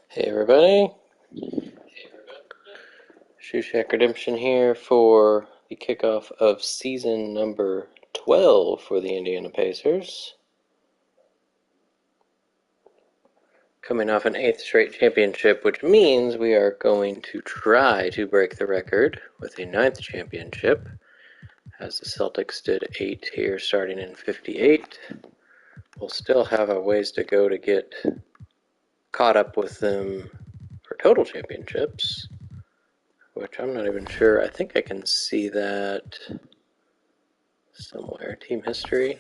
Hey everybody, Shoe Shack Redemption here for the kickoff of season number 12 for the Indiana Pacers. Coming off an 8th straight championship, which means we are going to try to break the record with a 9th championship, as the Celtics did 8 here starting in 58. We'll still have a ways to go to get caught up with them for total championships, which I'm not even sure. I think I can see that somewhere. Team history.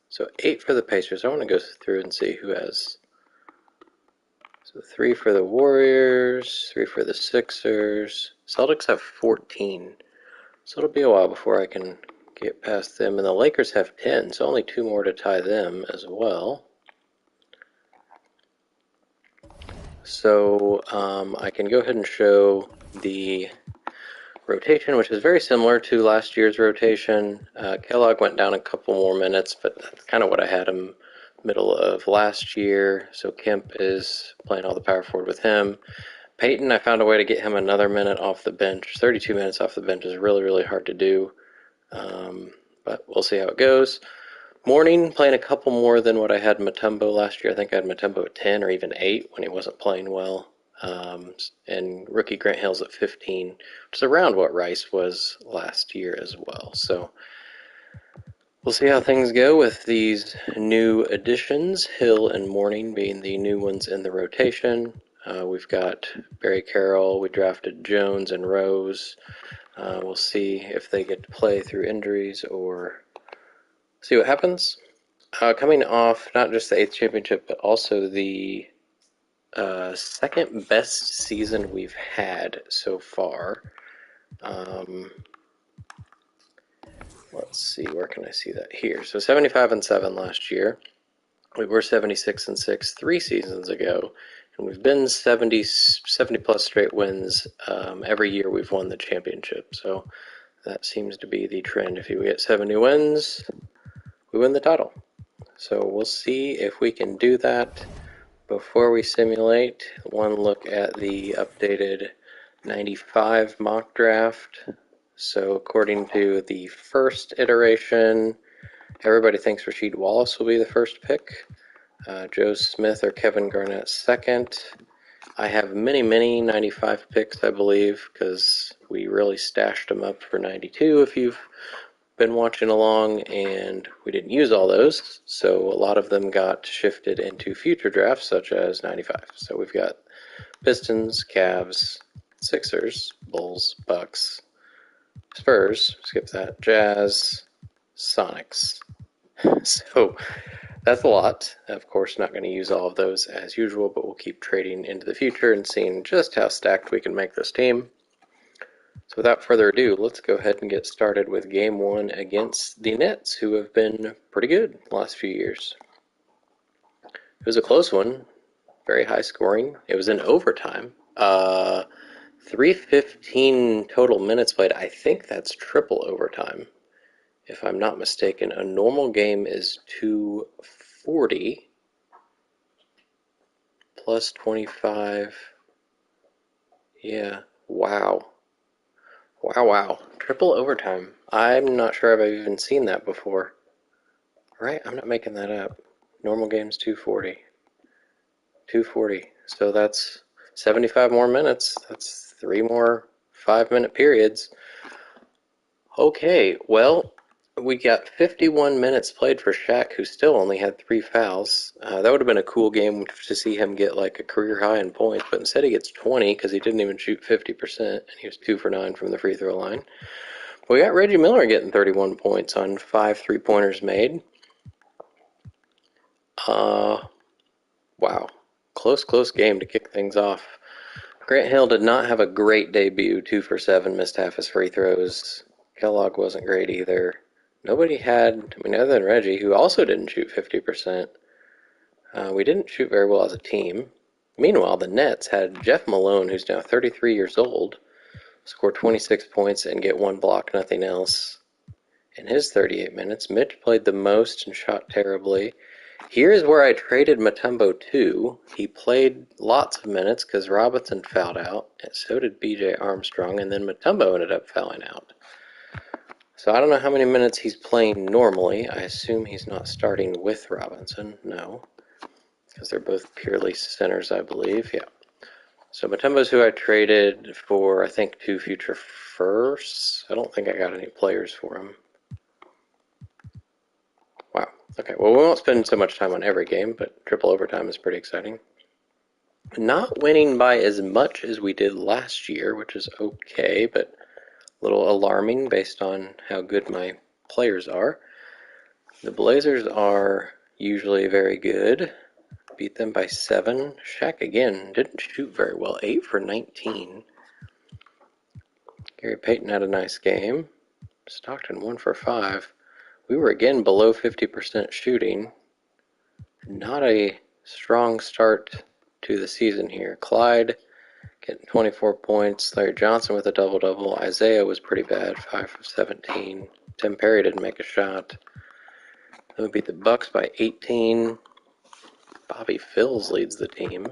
So 8 for the Pacers. I want to go through and see who has. So 3 for the Warriors, 3 for the Sixers. Celtics have 14. So it'll be a while before I can get past them. And the Lakers have 10, so only 2 more to tie them as well. So I can go ahead and show the rotation, which is very similar to last year's rotation. Kellogg went down a couple more minutes, but that's kind of what I had him middle of last year. So Kemp is playing all the power forward with him. Peyton, I found a way to get him another minute off the bench. 32 minutes off the bench is really, really hard to do, but we'll see how it goes. Mourning, playing a couple more than what I had Mutombo last year. I think I had Mutombo at 10 or even 8 when he wasn't playing well. And rookie Grant Hill's at 15, which is around what Rice was last year as well. So we'll see how things go with these new additions, Hill and Mourning being the new ones in the rotation. We've got Barry Carroll, we drafted Jones and Rose. We'll see if they get to play through injuries or see what happens. Coming off not just the 8th championship, but also the second best season we've had so far. Let's see, where can I see that? Here. So 75-7 last year. We were 76-6 3 seasons ago, and we've been 70 plus straight wins every year we've won the championship. So that seems to be the trend. If you get 70 wins, we win the title. So we'll see if we can do that. Before we simulate, one look at the updated 95 mock draft. So according to the first iteration, everybody thinks Rasheed Wallace will be the first pick. Joe Smith or Kevin Garnett second. I have many 95 picks, I believe, because we really stashed them up for 92 if you've been watching along, and we didn't use all those, so a lot of them got shifted into future drafts, such as 95. So we've got Pistons, Cavs, Sixers, Bulls, Bucks, Spurs, skip that, Jazz, Sonics. So that's a lot. Of course, not going to use all of those as usual, but we'll keep trading into the future and seeing just how stacked we can make this team. So without further ado, let's go ahead and get started with Game 1 against the Nets, who have been pretty good the last few years. It was a close one, very high scoring. It was in overtime. 315 total minutes played. I think that's triple overtime, if I'm not mistaken. A normal game is 240 plus 25. Yeah, wow. Wow. Triple overtime. I'm not sure I've even seen that before. Right? I'm not making that up. Normal game's 240. 240. So that's 75 more minutes. That's 3 more 5-minute periods. Okay, well, we got 51 minutes played for Shaq, who still only had 3 fouls. That would have been a cool game to see him get like a career high in points, but instead he gets 20 because he didn't even shoot 50%, and he was 2 for 9 from the free throw line. We got Reggie Miller getting 31 points on 5 3-pointers made. Wow. Close game to kick things off. Grant Hill did not have a great debut, 2 for 7, missed half his free throws. Kellogg wasn't great either. Nobody had, other than Reggie, who also didn't shoot 50%. We didn't shoot very well as a team. Meanwhile, the Nets had Jeff Malone, who's now 33 years old, score 26 points and get 1 block, nothing else. In his 38 minutes, Mitch played the most and shot terribly. Here's where I traded Mutombo to. He played lots of minutes because Robinson fouled out, and so did B.J. Armstrong, and then Mutombo ended up fouling out. So I don't know how many minutes he's playing normally. I assume he's not starting with Robinson. No, because they're both purely centers, I believe. Yeah. So Mutombo's who I traded for, I think, 2 future firsts. I don't think I got any players for him. Wow. Okay, well, we won't spend so much time on every game, but triple overtime is pretty exciting. Not winning by as much as we did last year, which is okay, but a little alarming based on how good my players are. The Blazers are usually very good. Beat them by 7. Shaq, again, didn't shoot very well. 8 for 19. Gary Payton had a nice game. Stockton 1 for 5. We were again below 50% shooting. Not a strong start to the season here. Clyde getting 24 points. Larry Johnson with a double-double. Isaiah was pretty bad, 5 for 17. Tim Perry didn't make a shot. Then we beat the Bucks by 18. Bobby Phills leads the team.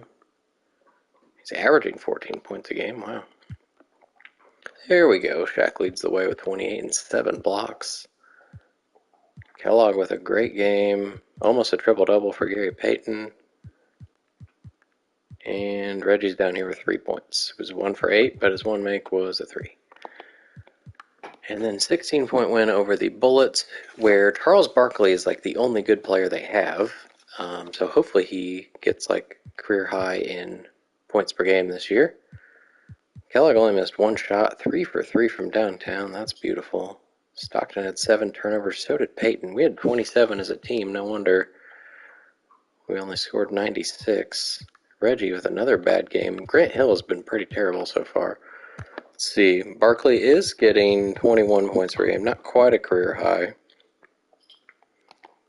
He's averaging 14 points a game. Wow. There we go. Shaq leads the way with 28 and 7 blocks. Kellogg with a great game. Almost a triple-double for Gary Payton. And Reggie's down here with 3 points. It was 1 for 8, but his one make was a 3. And then 16-point win over the Bullets, where Charles Barkley is like the only good player they have. So hopefully he gets like career high in points per game this year. Kellogg only missed 1 shot, 3 for 3 from downtown. That's beautiful. Stockton had 7 turnovers, so did Payton. We had 27 as a team. No wonder we only scored 96. Reggie with another bad game. Grant Hill has been pretty terrible so far. Let's see. Barkley is getting 21 points per game. Not quite a career high.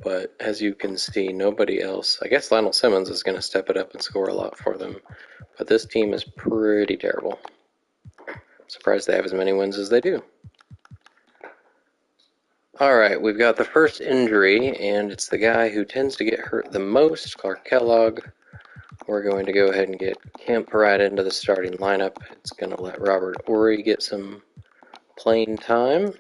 But as you can see, nobody else. I guess Lionel Simmons is going to step it up and score a lot for them. But this team is pretty terrible. I'm surprised they have as many wins as they do. Alright, we've got the first injury, and it's the guy who tends to get hurt the most, Clark Kellogg. We're going to go ahead and get Kemp right into the starting lineup. It's going to let Robert Horry get some playing time.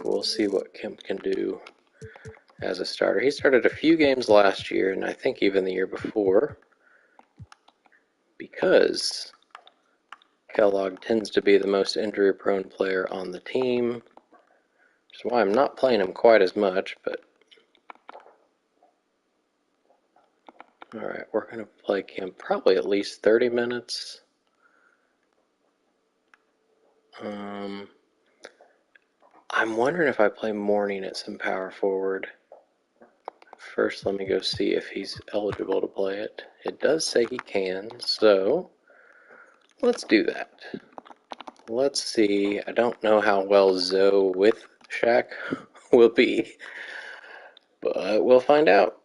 We'll see what Kemp can do as a starter. He started a few games last year, and I think even the year before, because Kellogg tends to be the most injury-prone player on the team, which is why I'm not playing him quite as much, but alright, we're going to play Kemp probably at least 30 minutes. I'm wondering if I play Morning at some power forward. First, let me go see if he's eligible to play it. It does say he can, so let's do that. Let's see. I don't know how well Zoe with Shaq will be, but we'll find out.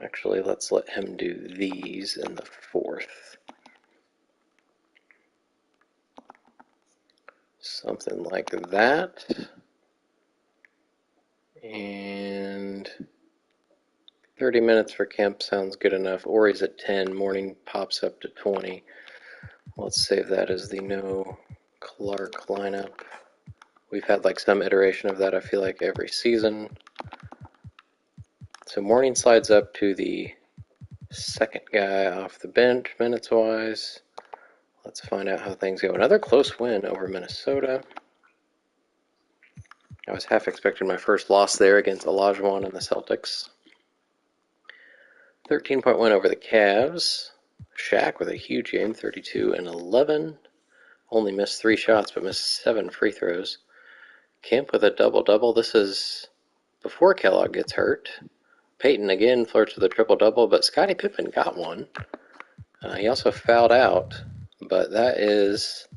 Actually, let's let him do these in the 4th. Something like that. And 30 minutes for Kemp sounds good enough. Ori's at 10. Morning pops up to 20. Let's save that as the no Clark lineup. We've had like some iteration of that, I feel like, every season. So Morning slides up to the second guy off the bench minutes-wise. Let's find out how things go. Another close win over Minnesota. I was half expecting my first loss there against Olajuwon and the Celtics. 13-point win over the Cavs. Shaq with a huge game, 32 and 11. Only missed 3 shots, but missed 7 free throws. Kemp with a double-double. This is before Kellogg gets hurt. Payton again flirts with a triple-double, but Scottie Pippen got one. He also fouled out, but that is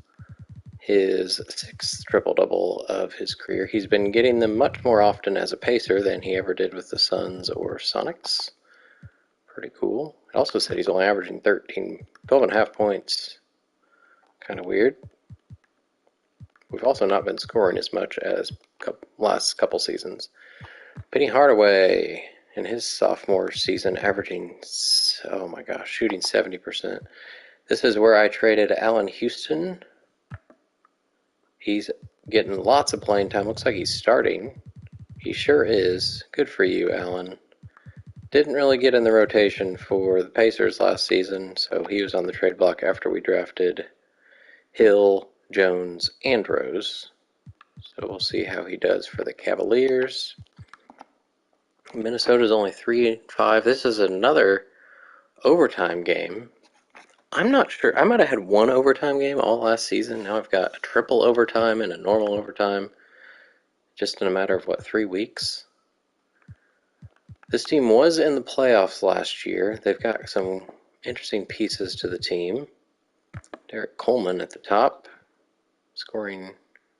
his 6th triple-double of his career. He's been getting them much more often as a Pacer than he ever did with the Suns or Sonics. Pretty cool. It also said he's only averaging 12 and a half points. Kind of weird. we've also not been scoring as much as last couple seasons. Penny Hardaway in his sophomore season averaging, oh my gosh, shooting 70%. This is where I traded Allen Houston. He's getting lots of playing time. Looks like he's starting. He sure is. Good for you, Allen. Didn't really get in the rotation for the Pacers last season, so he was on the trade block after we drafted Hill, Jones, and Rose. So we'll see how he does for the Cavaliers. Minnesota's only 3-5. This is another overtime game. I'm not sure. I might have had one overtime game all last season. Now I've got a triple overtime and a normal overtime just in a matter of, 3 weeks? This team was in the playoffs last year. They've got some interesting pieces to the team. Derek Coleman at the top, scoring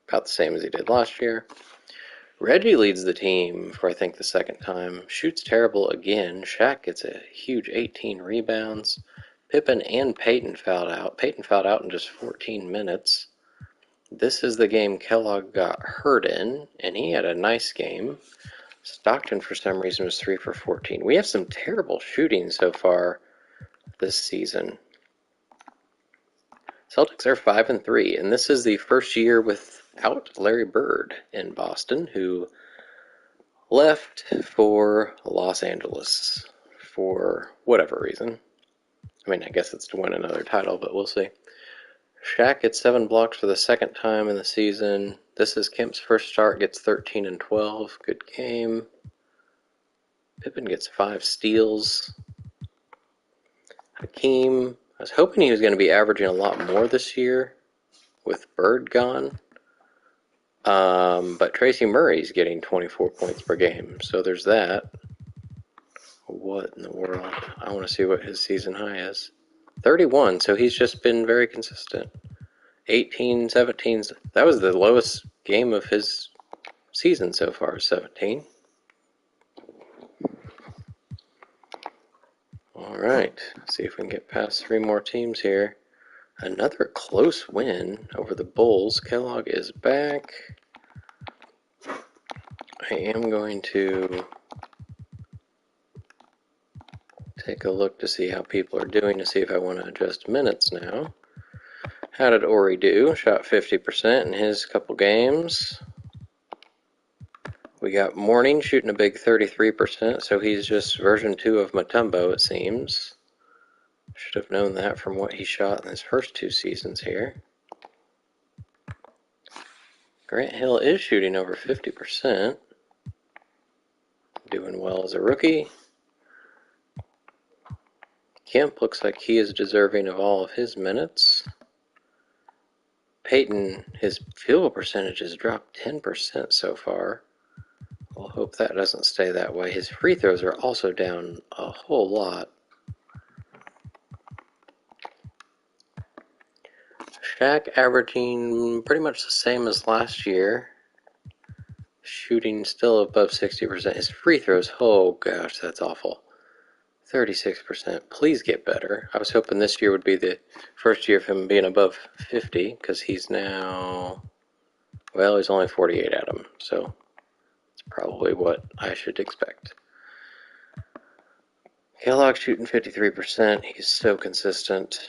about the same as he did last year. Reggie leads the team for, I think, the second time. Shoots terrible again. Shaq gets a huge 18 rebounds. Pippen and Peyton fouled out. Peyton fouled out in just 14 minutes. This is the game Kellogg got hurt in, and he had a nice game. Stockton, for some reason, was 3 for 14. We have some terrible shooting so far this season. Celtics are 5-3, and this is the first year without Larry Bird in Boston, who left for Los Angeles for whatever reason. I mean, I guess it's to win another title, but we'll see. Shaq gets 7 blocks for the second time in the season. This is Kemp's first start, gets 13 and 12. Good game. Pippen gets 5 steals. Hakeem, I was hoping he was going to be averaging a lot more this year with Bird gone. But Tracy Murray's getting 24 points per game, so there's that. What in the world? I want to see what his season high is. 31, so he's just been very consistent. 18, 17, that was the lowest game of his season so far, 17. All right, see if we can get past 3 more teams here. Another close win over the Bulls. Kellogg is back. I am going to take a look to see how people are doing, to see if I want to adjust minutes now. How did Ori do? Shot 50% in his couple games. We got Morning shooting a big 33%, so he's just version 2 of Mutombo, it seems. Should have known that from what he shot in his first 2 seasons here. Grant Hill is shooting over 50%. Doing well as a rookie. Kemp looks like he is deserving of all of his minutes. Peyton, his field goal percentage has dropped 10% so far. We'll hope that doesn't stay that way. His free throws are also down a whole lot. Shaq averaging pretty much the same as last year. Shooting still above 60%. His free throws, oh gosh, that's awful. 36%. Please get better. I was hoping this year would be the first year of him being above 50, because he's now, well, he's only 48 at him, so it's probably what I should expect. Kellogg shooting 53%. He's so consistent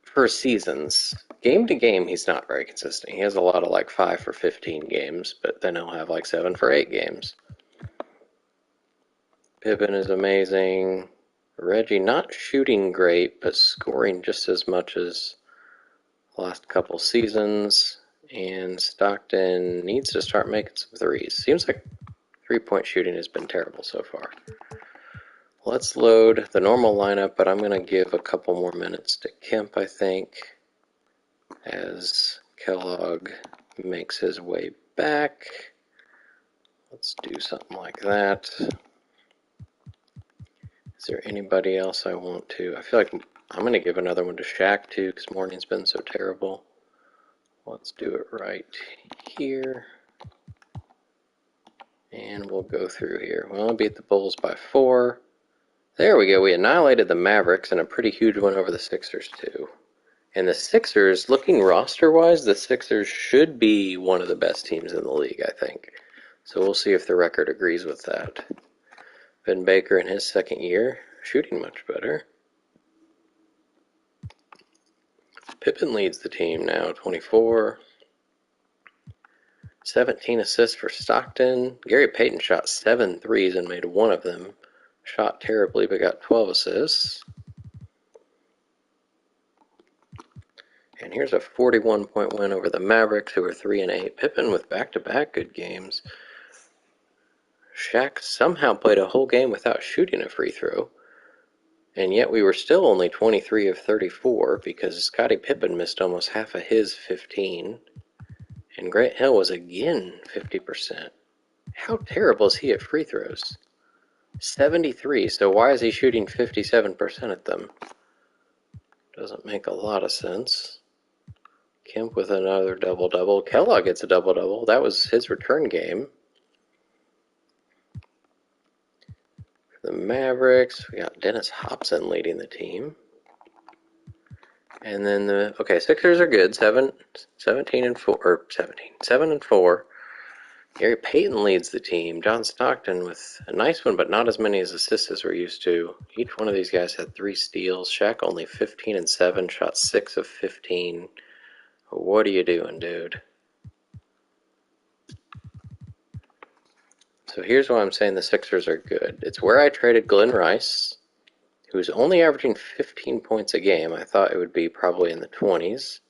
for seasons. Game to game, he's not very consistent. He has a lot of 5 for 15 games, but then he'll have 7 for 8 games. Pippen is amazing. Reggie not shooting great, but scoring just as much as the last couple seasons. And Stockton needs to start making some threes. Seems like 3-point shooting has been terrible so far. Let's load the normal lineup, but I'm going to give a couple more minutes to Kemp, I think, as Kellogg makes his way back. Let's do something like that. Is there anybody else I want to? I feel like I'm going to give another one to Shaq, too, because Morning's been so terrible. Let's do it right here. And we'll go through here. We only beat the Bulls by 4. There we go. We annihilated the Mavericks and a pretty huge one over the Sixers, too. And the Sixers, looking roster-wise, the Sixers should be one of the best teams in the league, I think. So we'll see if the record agrees with that. Ben Baker in his second year, shooting much better. Pippen leads the team now, 24. 17 assists for Stockton. Gary Payton shot 7 threes and made one of them. Shot terribly, but got 12 assists. And here's a 41-point win over the Mavericks, who are 3-8. Pippen with back-to-back good games. Shaq somehow played a whole game without shooting a free throw. And yet we were still only 23 of 34 because Scottie Pippen missed almost half of his 15. And Grant Hill was again 50%. How terrible is he at free throws? 73, so why is he shooting 57% at them? Doesn't make a lot of sense. Kemp with another double-double. Kellogg gets a double-double. That was his return game. For the Mavericks, we got Dennis Hobson leading the team. And then Sixers are good. 7 and 4. Gary Payton leads the team. John Stockton with a nice one, but not as many as assists as we're used to. Each one of these guys had 3 steals. Shaq only 15 and 7, shot 6 of 15. What are you doing, dude? So here's why I'm saying the Sixers are good. It's where I traded Glenn Rice, who's only averaging 15 points a game. I thought it would be probably in the 20s.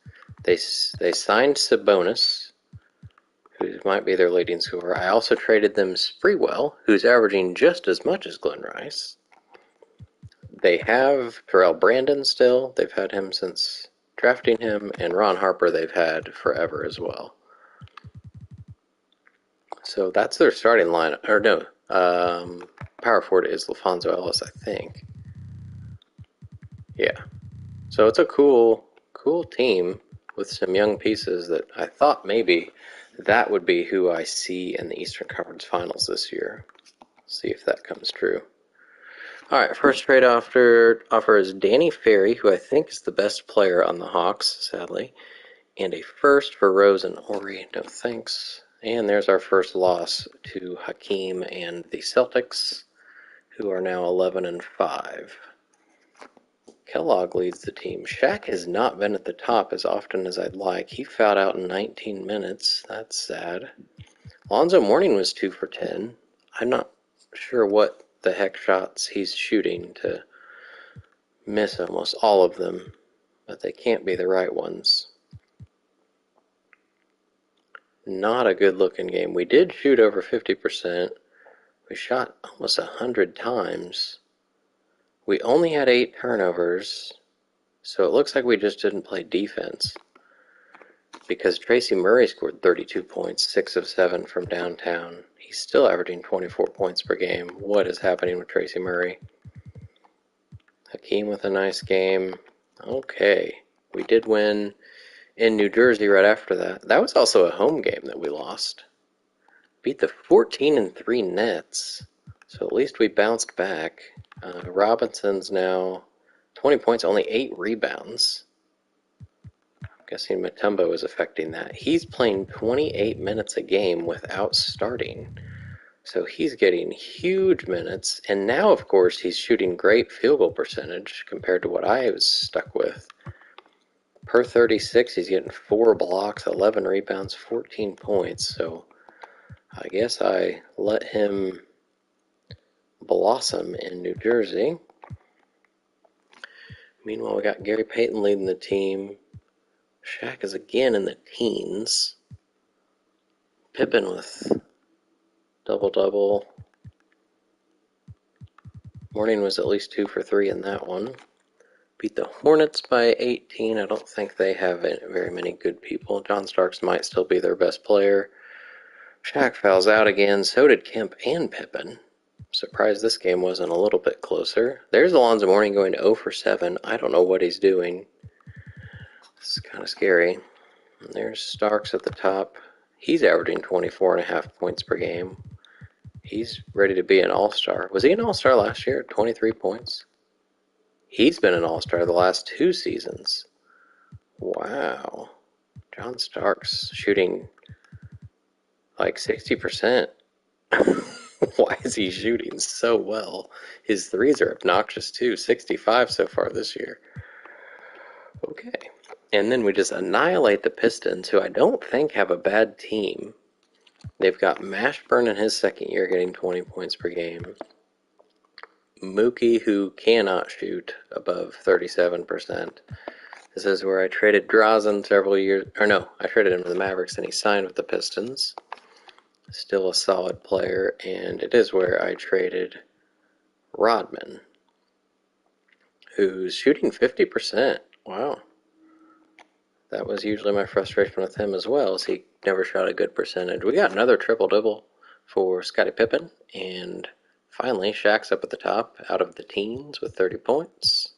They signed Sabonis, who might be their leading scorer. I also traded them Sprewell, who's averaging just as much as Glenn Rice. They have Terrell Brandon still. They've had him since drafting him, and Ron Harper they've had forever as well. So that's their starting line. Or no, power forward is LaFonso Ellis, I think. Yeah. So it's a cool team with some young pieces that I thought maybe that would be who I see in the Eastern Conference Finals this year. See if that comes true. All right, first trade offer is Danny Ferry, who I think is the best player on the Hawks, sadly, and a first for Rose and Horry. No thanks. And there's our first loss to Hakeem and the Celtics, who are now 11 and 5. Kellogg leads the team. Shaq has not been at the top as often as I'd like. He fouled out in 19 minutes. That's sad. Lonzo Mourning was 2 for 10. I'm not sure what the heck shots he's shooting to miss almost all of them, but they can't be the right ones. Not a good looking game. We did shoot over 50%. We shot almost 100 times. We only had 8 turnovers, so it looks like we just didn't play defense. Because Tracy Murray scored 32 points, 6 of 7 from downtown. He's still averaging 24 points per game. What is happening with Tracy Murray? Hakeem with a nice game. Okay, we did win in New Jersey right after that. That was also a home game that we lost. Beat the 14 and 3 Nets. So at least we bounced back. Robinson's now 20 points, only 8 rebounds. I'm guessing Mutombo is affecting that. He's playing 28 minutes a game without starting. So he's getting huge minutes. And now, of course, he's shooting great field goal percentage compared to what I was stuck with. Per 36, he's getting 4 blocks, 11 rebounds, 14 points. So I guess I let him blossom in New Jersey. Meanwhile, we got Gary Payton leading the team. Shaq is again in the teens. Pippen with double-double. Mourning was at least 2 for 3 in that one. Beat the Hornets by 18. I don't think they have very many good people. John Starks might still be their best player. Shaq fouls out again. So did Kemp and Pippen. Surprised this game wasn't a little bit closer. There's Alonzo Mourning going 0 for 7. I don't know what he's doing. It's kind of scary. And there's Starks at the top. He's averaging 24.5 points per game. He's ready to be an all-star. Was he an all-star last year? 23 points? He's been an all-star the last 2 seasons. Wow. John Starks shooting like 60%. Why is he shooting so well? His threes are obnoxious too. 65 so far this year. Okay. And then we just annihilate the Pistons, who I don't think have a bad team. They've got Mashburn in his second year getting 20 points per game. Mookie, who cannot shoot above 37%. This is where I traded Drazen several years, or no, I traded him to the Mavericks and he signed with the Pistons. Still a solid player, and it is where I traded Rodman, who's shooting 50%. Wow. That was usually my frustration with him as well, as he never shot a good percentage. We got another triple-double for Scottie Pippen, and finally Shaq's up at the top out of the teens with 30 points.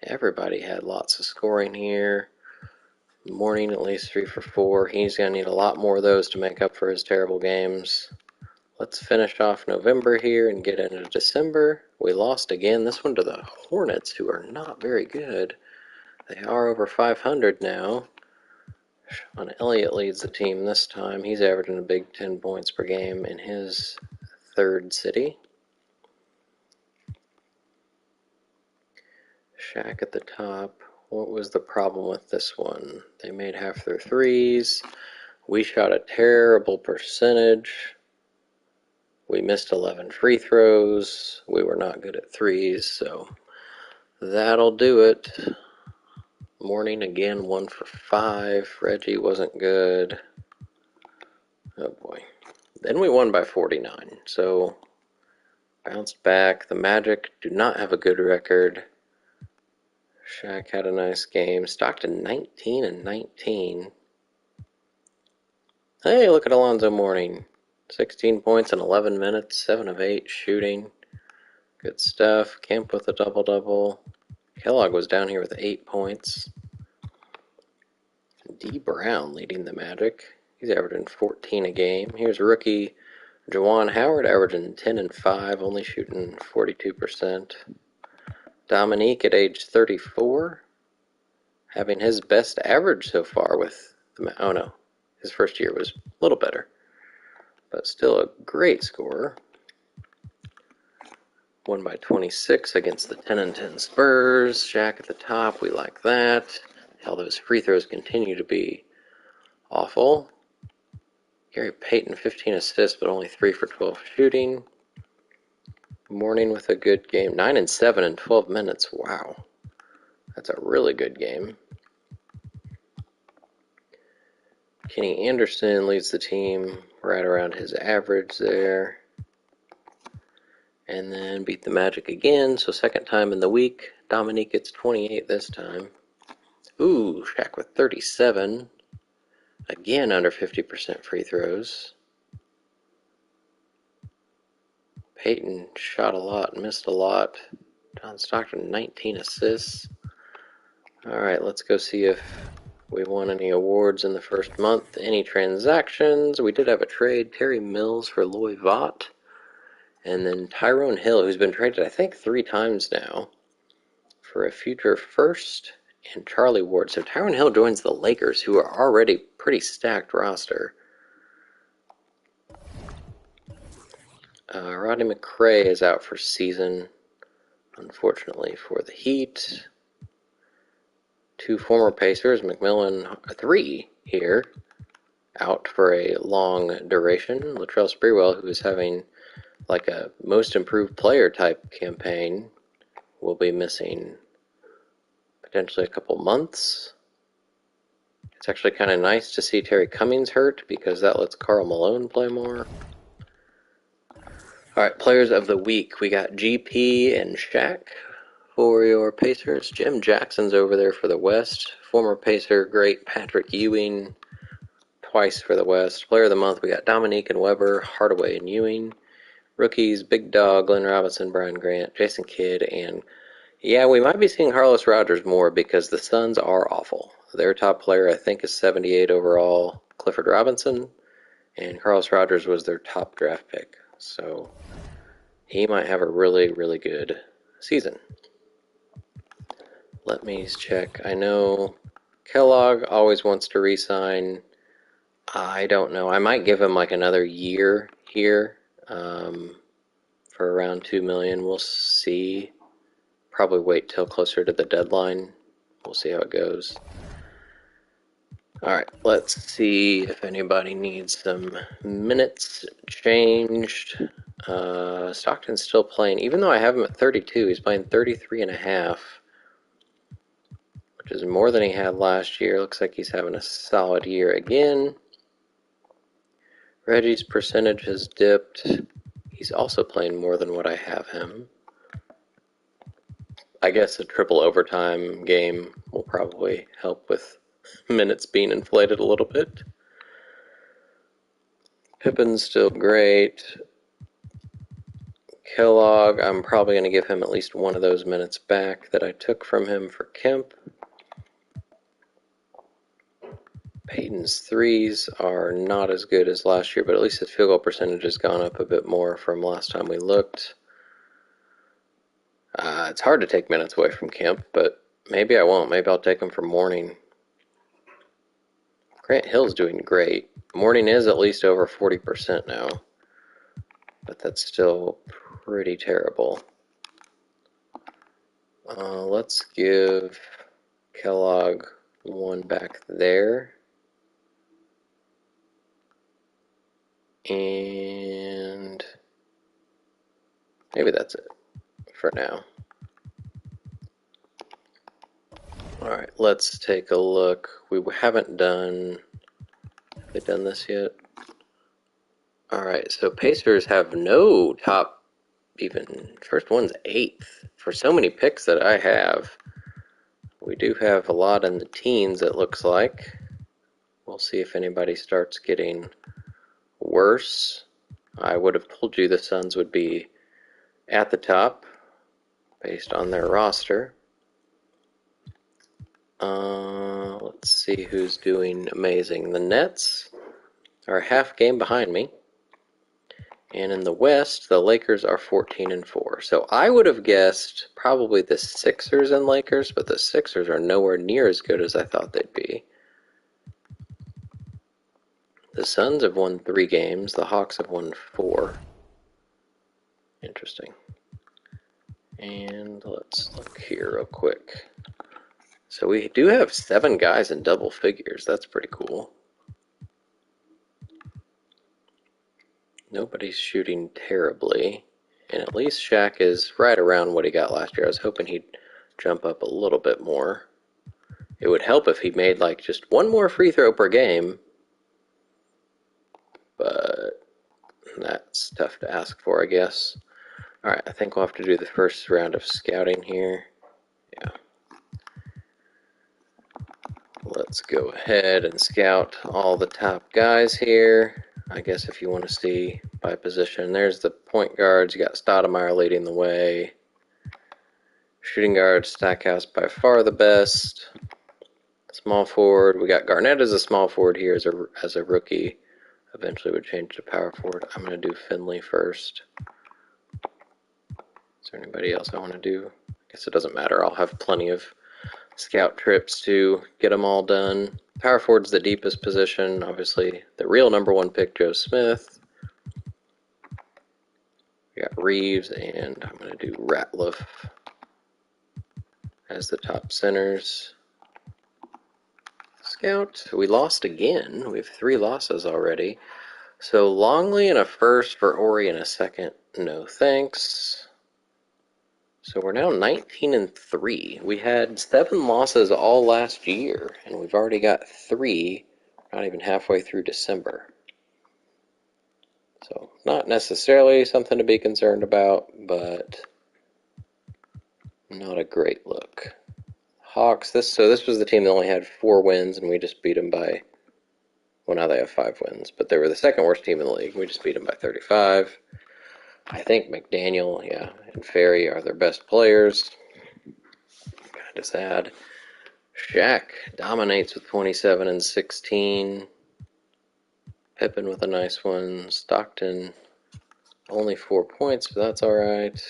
Everybody had lots of scoring here. Mourning at least 3 for 4. He's going to need a lot more of those to make up for his terrible games. Let's finish off November here and get into December. We lost again, this one to the Hornets, who are not very good. They are over 500 now. Sean Elliott leads the team this time. He's averaging a big 10 points per game in his third city. Shaq at the top. What was the problem with this one? They made half their threes. We shot a terrible percentage. We missed 11 free throws. We were not good at threes, so that'll do it. Mourning again, 1 for 5. Reggie wasn't good. Oh boy. Then we won by 49, so bounced back. The Magic do not have a good record. Shaq had a nice game. Stockton 19 and 19. Hey, look at Alonzo Mourning. 16 points in 11 minutes, 7 of 8 shooting. Good stuff. Kemp with a double-double. Kellogg was down here with 8 points. D. Brown leading the Magic. He's averaging 14 a game. Here's rookie Juwan Howard averaging 10 and 5, only shooting 42%. Dominique at age 34, having his best average so far with the... Oh no, his first year was a little better, but still a great scorer. Won by 26 against the 10 and 10 Spurs. Shaq at the top, we like that. Hell, those free throws continue to be awful. Gary Payton, 15 assists, but only 3 for 12 shooting. Mourning with a good game. 9 and 7 in 12 minutes. Wow. That's a really good game. Kenny Anderson leads the team right around his average there. And then beat the Magic again, so second time in the week. Dominique gets 28 this time. Ooh, Shaq with 37. Again, under 50% free throws. Peyton shot a lot, missed a lot. John Stockton, 19 assists. All right, let's go see if we won any awards in the first month. Any transactions? We did have a trade. Terry Mills for Loy Vaught. And then Tyrone Hill, who's been traded, I think, 3 times now, for a future first, and Charlie Ward. So Tyrone Hill joins the Lakers, who are already pretty stacked roster. Rodney McRae is out for season, unfortunately, for the Heat. 2 former Pacers, McMillan, 3 here, out for a long duration. Latrell Sprewell, who is having like a most improved player type campaign, will be missing potentially a couple months. It's actually kind of nice to see Terry Cummings hurt because that lets Karl Malone play more. Alright, players of the week. We got GP and Shaq for your Pacers. Jim Jackson's over there for the West. Former Pacer great Patrick Ewing, twice for the West. Player of the month, we got Dominique and Weber, Hardaway and Ewing. Rookies, Big Dog, Glenn Robinson, Brian Grant, Jason Kidd, and yeah, we might be seeing Carlos Rogers more because the Suns are awful. Their top player, I think, is 78 overall, Clifford Robinson, and Carlos Rogers was their top draft pick. So he might have a really, really good season. Let me check. I know Kellogg always wants to re-sign. I don't know. I might give him like another year here for around $2 million. We'll see. Probably wait till closer to the deadline. We'll see how it goes. Alright, let's see if anybody needs some minutes changed. Stockton's still playing. Even though I have him at 32, he's playing 33 and a half, which is more than he had last year. Looks like he's having a solid year again. Reggie's percentage has dipped. He's also playing more than what I have him. I guess a triple overtime game will probably help with minutes being inflated a little bit. Pippen's still great. Kellogg, I'm probably going to give him at least one of those minutes back that I took from him for Kemp. Peyton's threes are not as good as last year, but at least his field goal percentage has gone up a bit more from last time we looked. It's hard to take minutes away from Kemp, but maybe I won't. Maybe I'll take him for Morning. Grant Hill's doing great. Morning is at least over 40% now, but that's still pretty terrible. Let's give Kellogg one back there. And maybe that's it for now. Alright, let's take a look. We haven't done... Have they done this yet? Alright, so Pacers have no top even. First one's 8th. For so many picks that I have, we do have a lot in the teens, it looks like. We'll see if anybody starts getting worse. I would have told you the Suns would be at the top based on their roster. Let's see who's doing amazing. The Nets are a half game behind me. And in the West, the Lakers are 14-4. So I would have guessed probably the Sixers and Lakers, but the Sixers are nowhere near as good as I thought they'd be. The Suns have won 3 games. The Hawks have won 4. Interesting. And let's look here real quick. So we do have 7 guys in double figures. That's pretty cool. Nobody's shooting terribly. And at least Shaq is right around what he got last year. I was hoping he'd jump up a little bit more. It would help if he made like just one more free throw per game. But that's tough to ask for, I guess. Alright, I think we'll have to do the first round of scouting here. Yeah. Let's go ahead and scout all the top guys here. I guess if you want to see by position, there's the point guards. You got Stoudemire leading the way. Shooting guard, Stackhouse by far the best. Small forward, we got Garnett as a small forward here as a rookie. Eventually would change to power forward. I'm going to do Finley first. Is there anybody else I want to do? I guess it doesn't matter. I'll have plenty of scout trips to get them all done. Power forward's the deepest position. Obviously, the real number 1 pick, Joe Smith. We got Reeves, and I'm going to do Ratliff as the top centers. Scout. We lost again. We have 3 losses already. So Longley and a first for Ori and a second. No thanks. So we're now 19-3. We had 7 losses all last year, and we've already got 3, not even halfway through December. So not necessarily something to be concerned about, but not a great look. Hawks, this was the team that only had 4 wins, and we just beat them by, well, now they have 5 wins, but they were the second worst team in the league. We just beat them by 35. I think McDaniel, and Ferry are their best players. Kind of sad. Shaq dominates with 27 and 16. Pippen with a nice one. Stockton, only 4 points, but that's all right.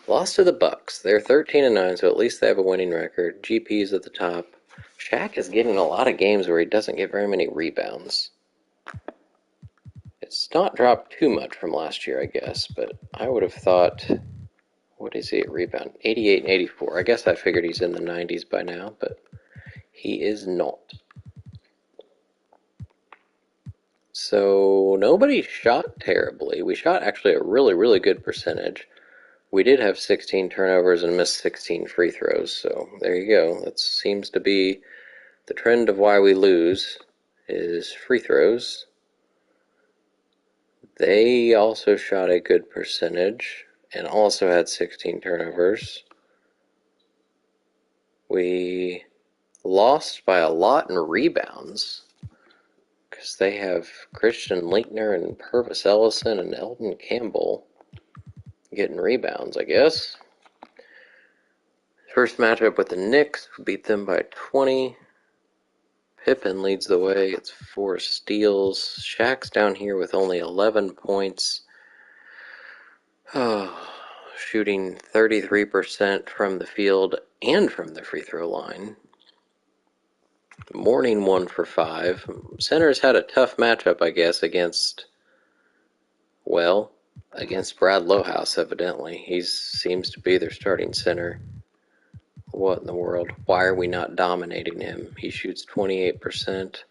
Lost to the Bucks. They're 13-9, so at least they have a winning record. GP's at the top. Shaq is getting a lot of games where he doesn't get very many rebounds. It's not dropped too much from last year, I guess, but I would have thought, what is he at rebound? 88 and 84. I guess I figured he's in the 90s by now, but he is not. So nobody shot terribly. We shot actually a really, really good percentage. We did have 16 turnovers and missed 16 free throws, so there you go. That seems to be the trend of why we lose, is free throws. They also shot a good percentage and also had 16 turnovers. We lost by a lot in rebounds because they have Christian Linkner and Purvis Ellison and Eldon Campbell getting rebounds, I guess. First matchup with the Knicks, we beat them by 20. Pippen leads the way, it's 4 steals. Shaq's down here with only 11 points. Shooting 33% from the field and from the free throw line. Mourning 1 for 5. Centers had a tough matchup, I guess, against Brad Lohaus, evidently. He seems to be their starting center. What in the world? Why are we not dominating him? He shoots 28%.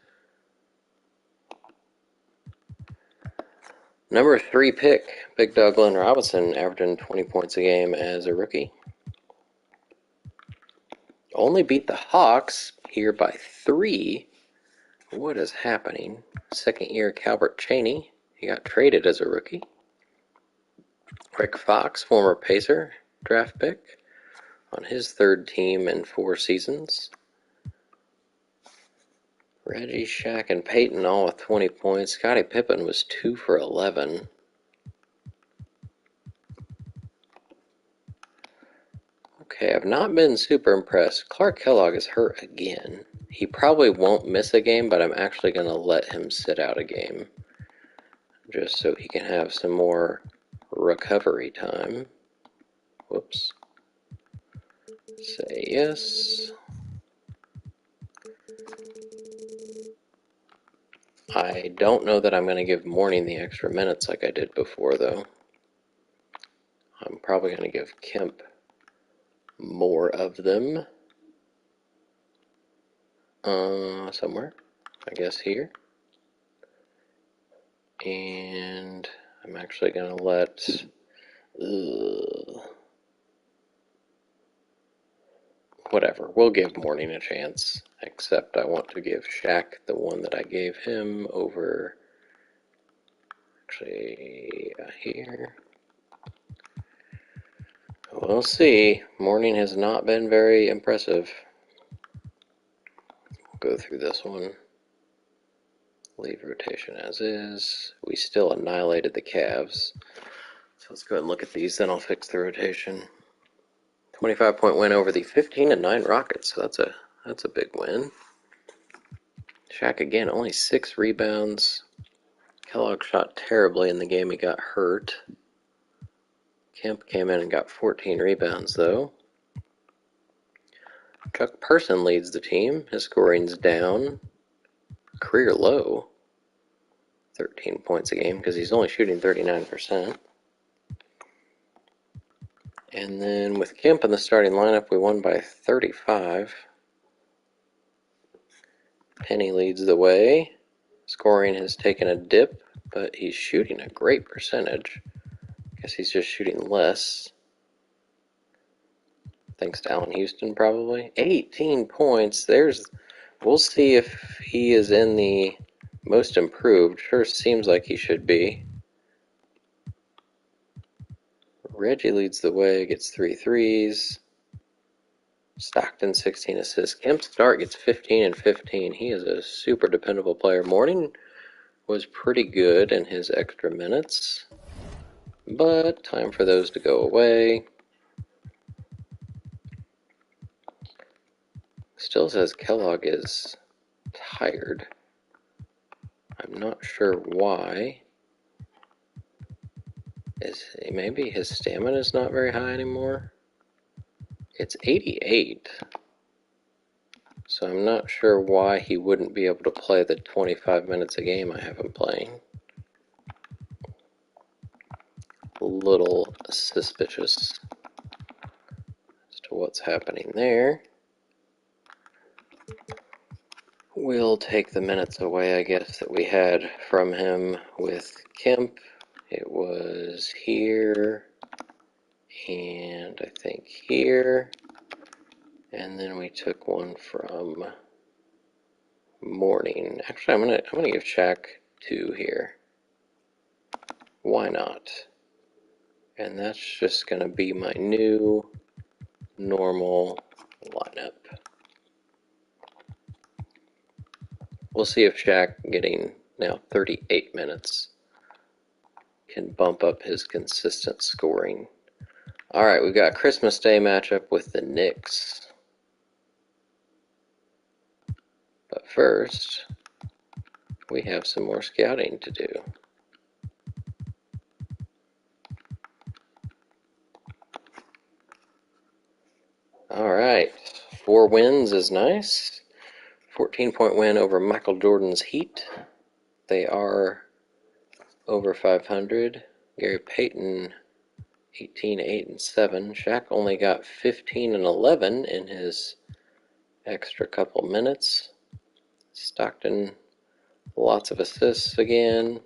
Number 3 pick, Big Dog Glenn Robinson, averaging 20 points a game as a rookie. Only beat the Hawks here by 3. What is happening? Second year Calbert Chaney. He got traded as a rookie. Rick Fox, former Pacer draft pick, on his 3rd team in 4 seasons. Reggie, Shaq, and Peyton all with 20 points. Scottie Pippen was 2 for 11. Okay, I've not been super impressed. Clark Kellogg is hurt again. He probably won't miss a game, but I'm actually going to let him sit out a game just so he can have some more recovery time. Whoops. Say yes. I don't know that I'm going to give Mourning the extra minutes like I did before, though. I'm probably going to give Kemp more of them. Somewhere. I guess here. And I'm actually going to let... whatever. We'll give Mourning a chance. Except I want to give Shaq the one that I gave him over... Actually, here. We'll see. Mourning has not been very impressive. We'll go through this one. Leave rotation as is. We still annihilated the Cavs. So let's go ahead and look at these, then I'll fix the rotation. 25-point win over the 15-9 Rockets, so that's a big win. Shaq again, only 6 rebounds. Kellogg shot terribly in the game he got hurt. Kemp came in and got 14 rebounds, though. Chuck Person leads the team. His scoring's down. Career low. 13 points a game because he's only shooting 39%. And then with Kemp in the starting lineup, we won by 35. Penny leads the way. Scoring has taken a dip, but he's shooting a great percentage. Guess he's just shooting less. Thanks to Allen Houston, probably. 18 points. We'll see if he is in the most improved. Sure seems like he should be. Reggie leads the way, gets 3 threes. Stockton, 16 assists. Kemp Stark gets 15 and 15. He is a super dependable player. Mourning was pretty good in his extra minutes, but time for those to go away. Still says Kellogg is tired. I'm not sure why. Maybe his stamina is not very high anymore? It's 88. So So I'm not sure why he wouldn't be able to play the 25 minutes a game I have him playing. A little suspicious as to what's happening there. We'll take the minutes away, I guess, that we had from him with Kemp. It was here, and I think here, and then we took one from Morning. Actually, I'm gonna give Shaq 2 here. Why not? And that's just gonna be my new normal lineup. We'll see if Shaq, getting now 38 minutes, can bump up his consistent scoring. All right, we've got Christmas Day matchup with the Knicks. But first, we have some more scouting to do. All right, 4 wins is nice. 14-point win over Michael Jordan's Heat. They are over 500. Gary Payton, 18-8-7. Shaq only got 15-11 in his extra couple minutes. Stockton, lots of assists again.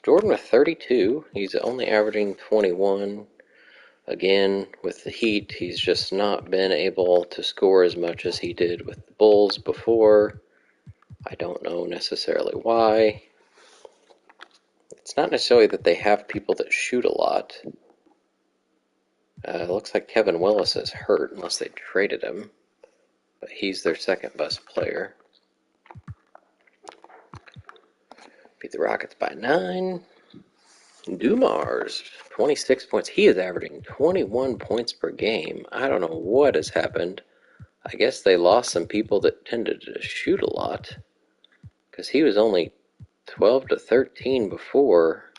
Jordan with 32. He's only averaging 21. Again, with the Heat, he's just not been able to score as much as he did with the Bulls before. I don't know necessarily why. It's not necessarily that they have people that shoot a lot. It looks like Kevin Willis is hurt, unless they traded him. But he's their second best player. Beat the Rockets by 9. Dumars, 26 points. He is averaging 21 points per game. I don't know what has happened. I guess they lost some people that tended to shoot a lot, because he was only 12 to 13 before.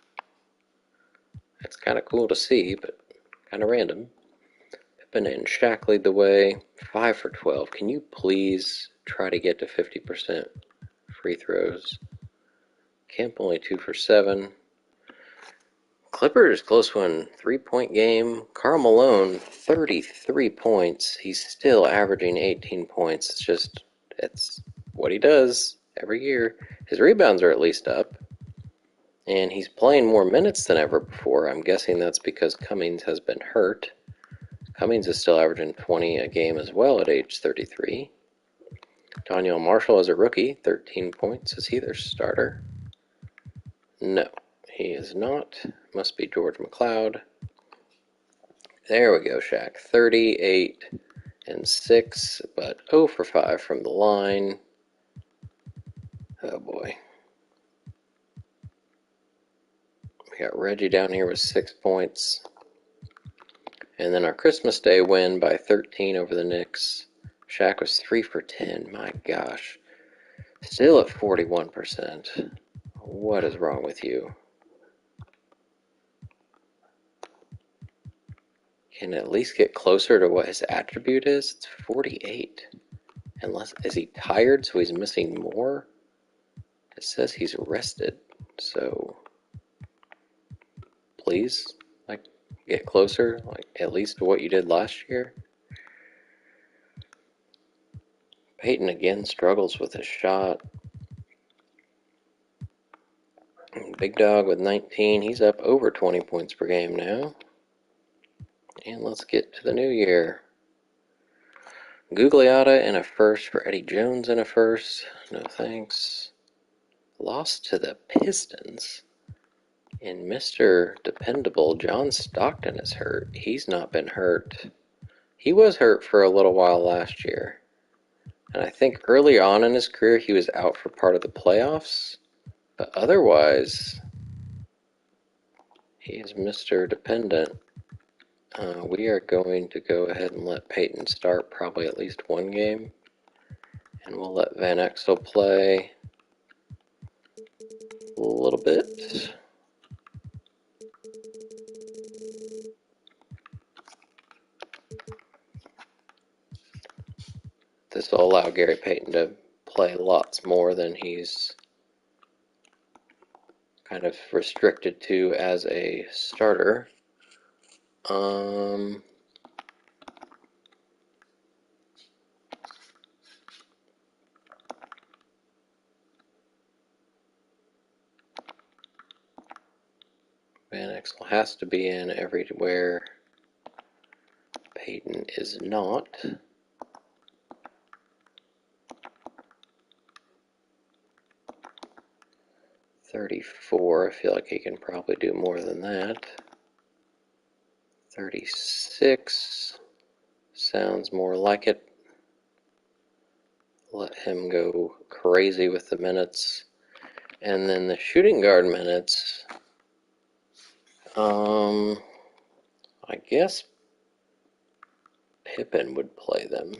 It's kind of cool to see, but kind of random. Pippen and Shaq lead the way, 5 for 12. Can you please try to get to 50% free throws? Kemp only 2 for 7. Clippers close one, 3-point game. Karl Malone, 33 points. He's still averaging 18 points. It's what he does every year. His rebounds are at least up, and he's playing more minutes than ever before. I'm guessing that's because Cummings has been hurt. Cummings is still averaging 20 a game as well at age 33. Daniel Marshall is a rookie, 13 points. Is he their starter? No, he is not. Must be George McLeod. There we go, Shaq. 38-6, but 0 for 5 from the line. Oh boy. We got Reggie down here with 6 points. And then our Christmas Day win by 13 over the Knicks. Shaq was 3 for 10. My gosh. Still at 41%. What is wrong with you? Can at least get closer to what his attribute is? It's 48. Is he tired, so he's missing more? It says he's rested, so please, get closer, at least to what you did last year. Payton again struggles with his shot. Big Dog with 19, he's up over 20 points per game now. And let's get to the new year. Gugliotta in a first for Eddie Jones in a first. No thanks. Lost to the Pistons. And Mr. Dependable John Stockton is hurt. He's not been hurt. He was hurt for a little while last year. And I think early on in his career he was out for part of the playoffs. But otherwise, he is Mr. Dependent. We are going to go ahead and let Payton start probably at least one game. And we'll let Van Exel play a little bit. This this will allow Gary Payton to play lots more than he's kind of restricted to as a starter. Van Exel has to be in everywhere Payton is not. $34, I feel like he can probably do more than that. $36 sounds more like it. Let him go crazy with the minutes. And then the shooting guard minutes, I guess Pippen would play them.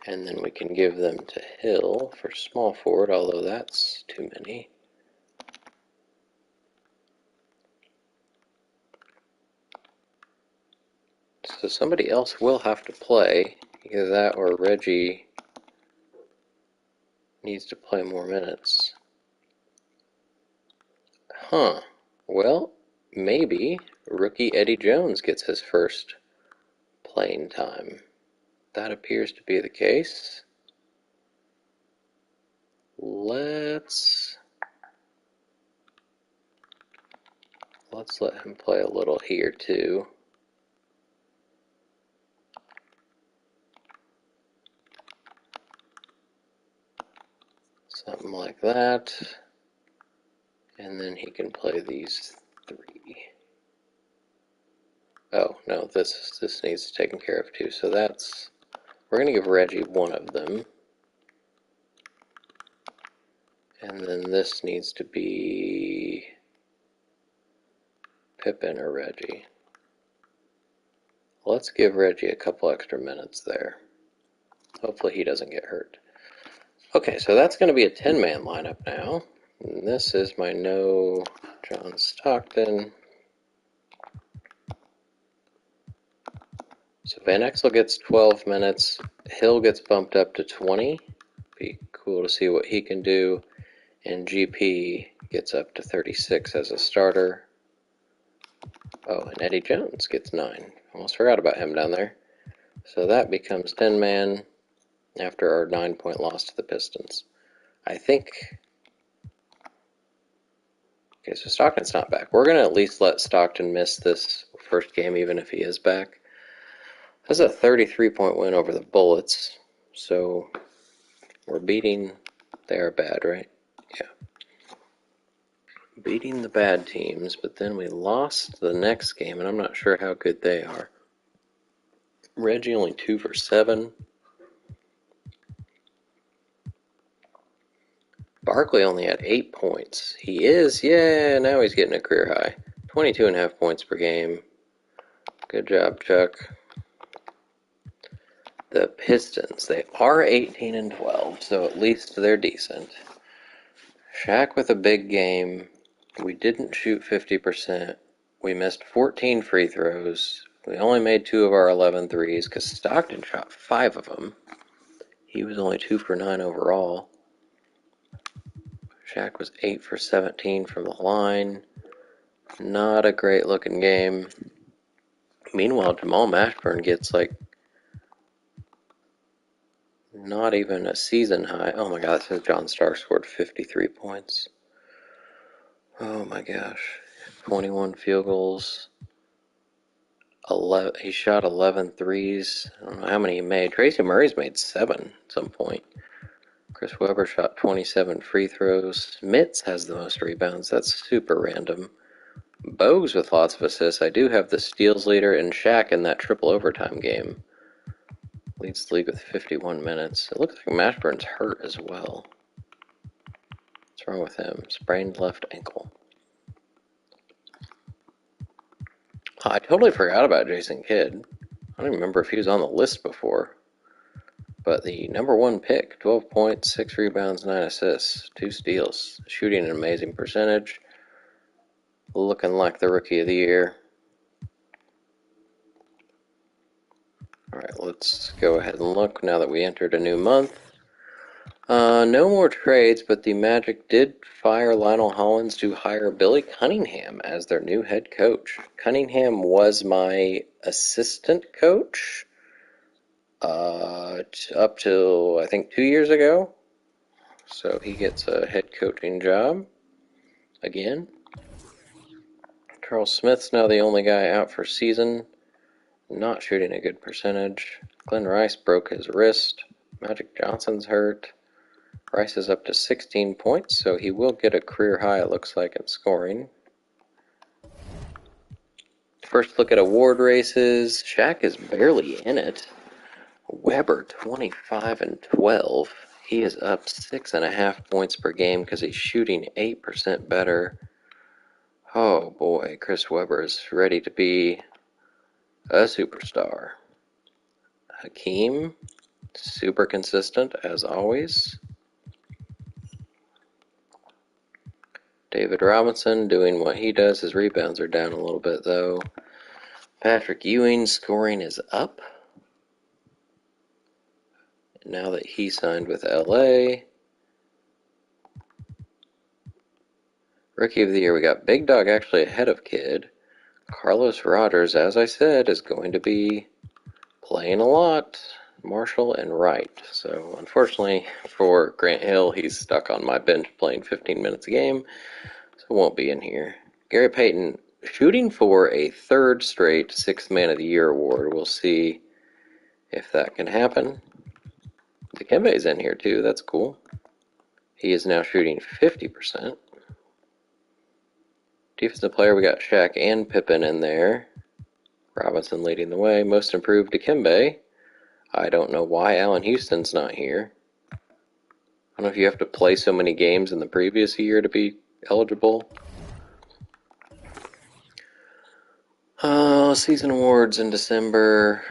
And then we can give them to Hill for small forward, although that's too many. So somebody else will have to play. Either that or Reggie needs to play more minutes. Huh. Well, maybe rookie Eddie Jones gets his first playing time. That appears to be the case. Let's let him play a little here too. Something like that. And then he can play these three. Oh, no, this needs taken care of too. So that's, we're going to give Reggie one of them. And then this needs to be Pippen or Reggie. Let's give Reggie a couple extra minutes there. Hopefully he doesn't get hurt. Okay, so that's going to be a 10-man lineup now. And this is my no John Stockton. So Van Exel gets 12 minutes. Hill gets bumped up to 20. Be cool to see what he can do. And GP gets up to 36 as a starter. Oh, and Eddie Jones gets 9. Almost forgot about him down there. So that becomes 10-man after our 9-point loss to the Pistons. I think... Okay, so Stockton's not back. We're going to at least let Stockton miss this first game, even if he is back. That's a 33-point win over the Bullets. So we're beating... They're bad, right? Yeah. Beating the bad teams, but then we lost the next game, and I'm not sure how good they are. Reggie only 2 for 7. Barkley only had 8 points. He is, yeah, now he's getting a career high. 22.5 points per game. Good job, Chuck. The Pistons, they are 18 and 12, so at least they're decent. Shaq with a big game. We didn't shoot 50%. We missed 14 free throws. We only made 2 of our 11 threes because Stockton shot 5 of them. He was only 2 for 9 overall. Shaq was 8 for 17 from the line. Not a great looking game. Meanwhile, Jamal Mashburn gets like not even a season high. Oh my god, it says John Stark scored 53 points. Oh my gosh. 21 field goals. He shot 11 threes. I don't know how many he made. Tracy Murray's made 7 at some point. Chris Webber shot 27 free throws. Mitz has the most rebounds. That's super random. Bogues with lots of assists. I do have the steals leader and Shaq in that triple overtime game. Leads the league with 51 minutes. It looks like Mashburn's hurt as well. What's wrong with him? Sprained left ankle. Oh, I totally forgot about Jason Kidd. I don't even remember if he was on the list before. But the number 1 pick, 12 points, 6 rebounds, 9 assists, 2 steals. Shooting an amazing percentage. Looking like the rookie of the year. Alright, Alright, let's go ahead and look now that we entered a new month. No more trades, but the Magic did fire Lionel Hollins to hire Billy Cunningham as their new head coach. Cunningham was my assistant coach up till I think 2 years ago. So he gets a head coaching job again. Charles Smith's now the only guy out for season, not shooting a good percentage. Glenn Rice broke his wrist. Magic Johnson's hurt. Rice is up to 16 points, so he will get a career high, it looks like, in scoring. First look at award races. Shaq is barely in it. Weber, 25 and 12. He is up 6.5 points per game because he's shooting 8% better. Oh boy, Chris Webber is ready to be a superstar. Hakeem, super consistent as always. David Robinson doing what he does. His rebounds are down a little bit though. Patrick Ewing's scoring is up. Now that he signed with LA. Rookie of the Year, we got Big Dog actually ahead of Kid. Carlos Rogers, as I said, is going to be playing a lot. Marshall and Wright. So unfortunately for Grant Hill, he's stuck on my bench playing 15 minutes a game, so won't be in here. Gary Payton shooting for a third straight Sixth Man of the Year award. We'll see if that can happen. Dikembe's in here too, that's cool. He is now shooting 50%. Defensive player, we got Shaq and Pippen in there. Robinson leading the way. Most improved, Dikembe. I don't know why Allen Houston's not here. I don't know if you have to play so many games in the previous year to be eligible. Season awards in December.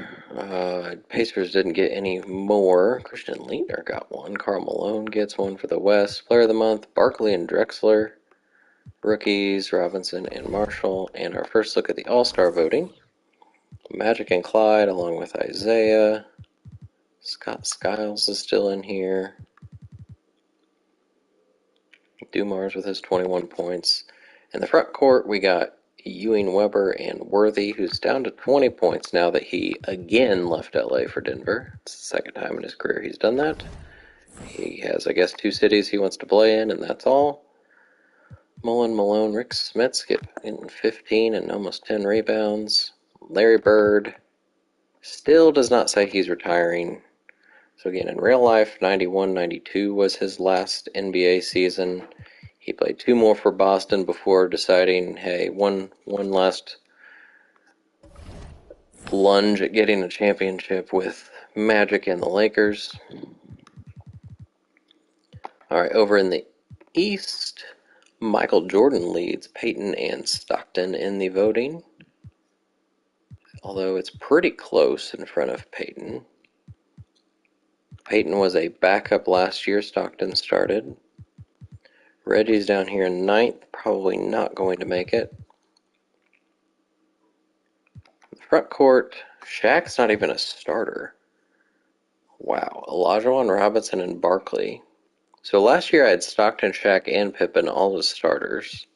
Pacers didn't get any more. Christian Leitner got one. Karl Malone gets one for the West. Player of the Month, Barkley and Drexler. Rookies, Robinson and Marshall. And our first look at the All-Star voting. Magic and Clyde along with Isaiah. Scott Skiles is still in here. Dumars with his 21 points. In the front court, we got Ewing, Weber, and Worthy, who's down to 20 points now that he again left LA for Denver. It's the second time in his career he's done that. He has, I guess, 2 cities he wants to play in, and that's all. Mullen, Malone, Rick Smits getting 15 and almost 10 rebounds. Larry Bird still does not say he's retiring. So again, in real life, 91-92 was his last NBA season. He played 2 more for Boston before deciding, hey, one last lunge at getting a championship with Magic and the Lakers. All right, over in the East, Michael Jordan leads Peyton and Stockton in the voting, although it's pretty close in front of Peyton. Peyton was a backup last year. Stockton started. Reggie's down here in 9th, probably not going to make it. The front court, Shaq's not even a starter. Wow, Olajuwon, Robinson, and Barkley. So last year I had Stockton, Shaq, and Pippen all as starters.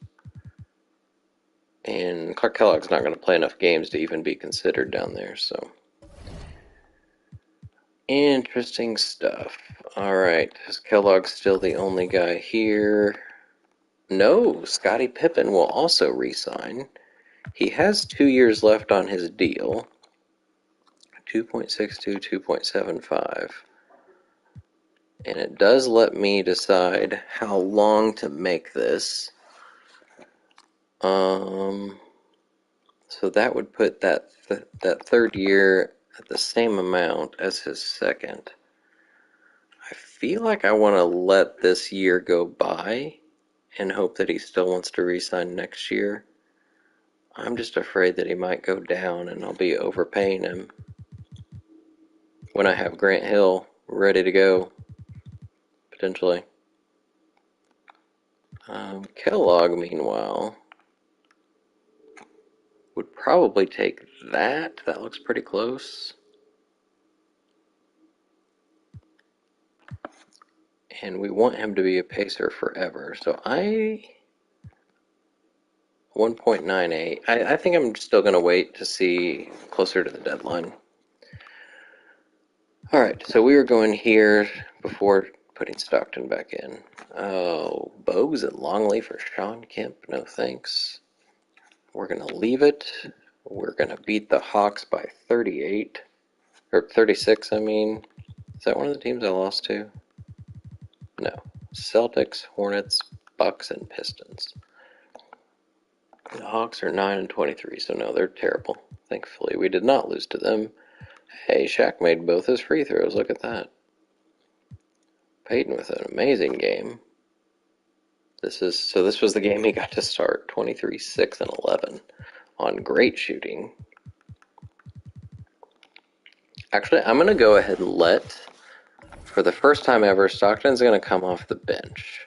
And Clark Kellogg's not going to play enough games to even be considered down there, so. Interesting stuff. Alright, is Kellogg still the only guy here? No, Scottie Pippen will also re-sign. He has 2 years left on his deal. 2.62, 2.75. And it does let me decide how long to make this. So that would put that third year at the same amount as his second. I feel like I want to let this year go by and hope that he still wants to re-sign next year. I'm just afraid that he might go down and I'll be overpaying him when I have Grant Hill ready to go, potentially. Kellogg, meanwhile, would probably take that. That looks pretty close. And we want him to be a pacer forever. So 1.98. I think I'm still going to wait to see closer to the deadline. All right, so we were going here before putting Stockton back in. Oh, Bogues and Longley for Sean Kemp. No thanks. We're going to leave it. We're going to beat the Hawks by 38. Or 36, I mean. Is that one of the teams I lost to? No. Celtics, Hornets, Bucks, and Pistons. The Hawks are 9 and 23, so no, they're terrible. Thankfully, we did not lose to them. Hey, Shaq made both his free throws. Look at that. Peyton with an amazing game. This was the game he got to start. 23, 6, and 11 on great shooting. Actually, I'm going to go ahead and let, for the first time ever, Stockton's going to come off the bench.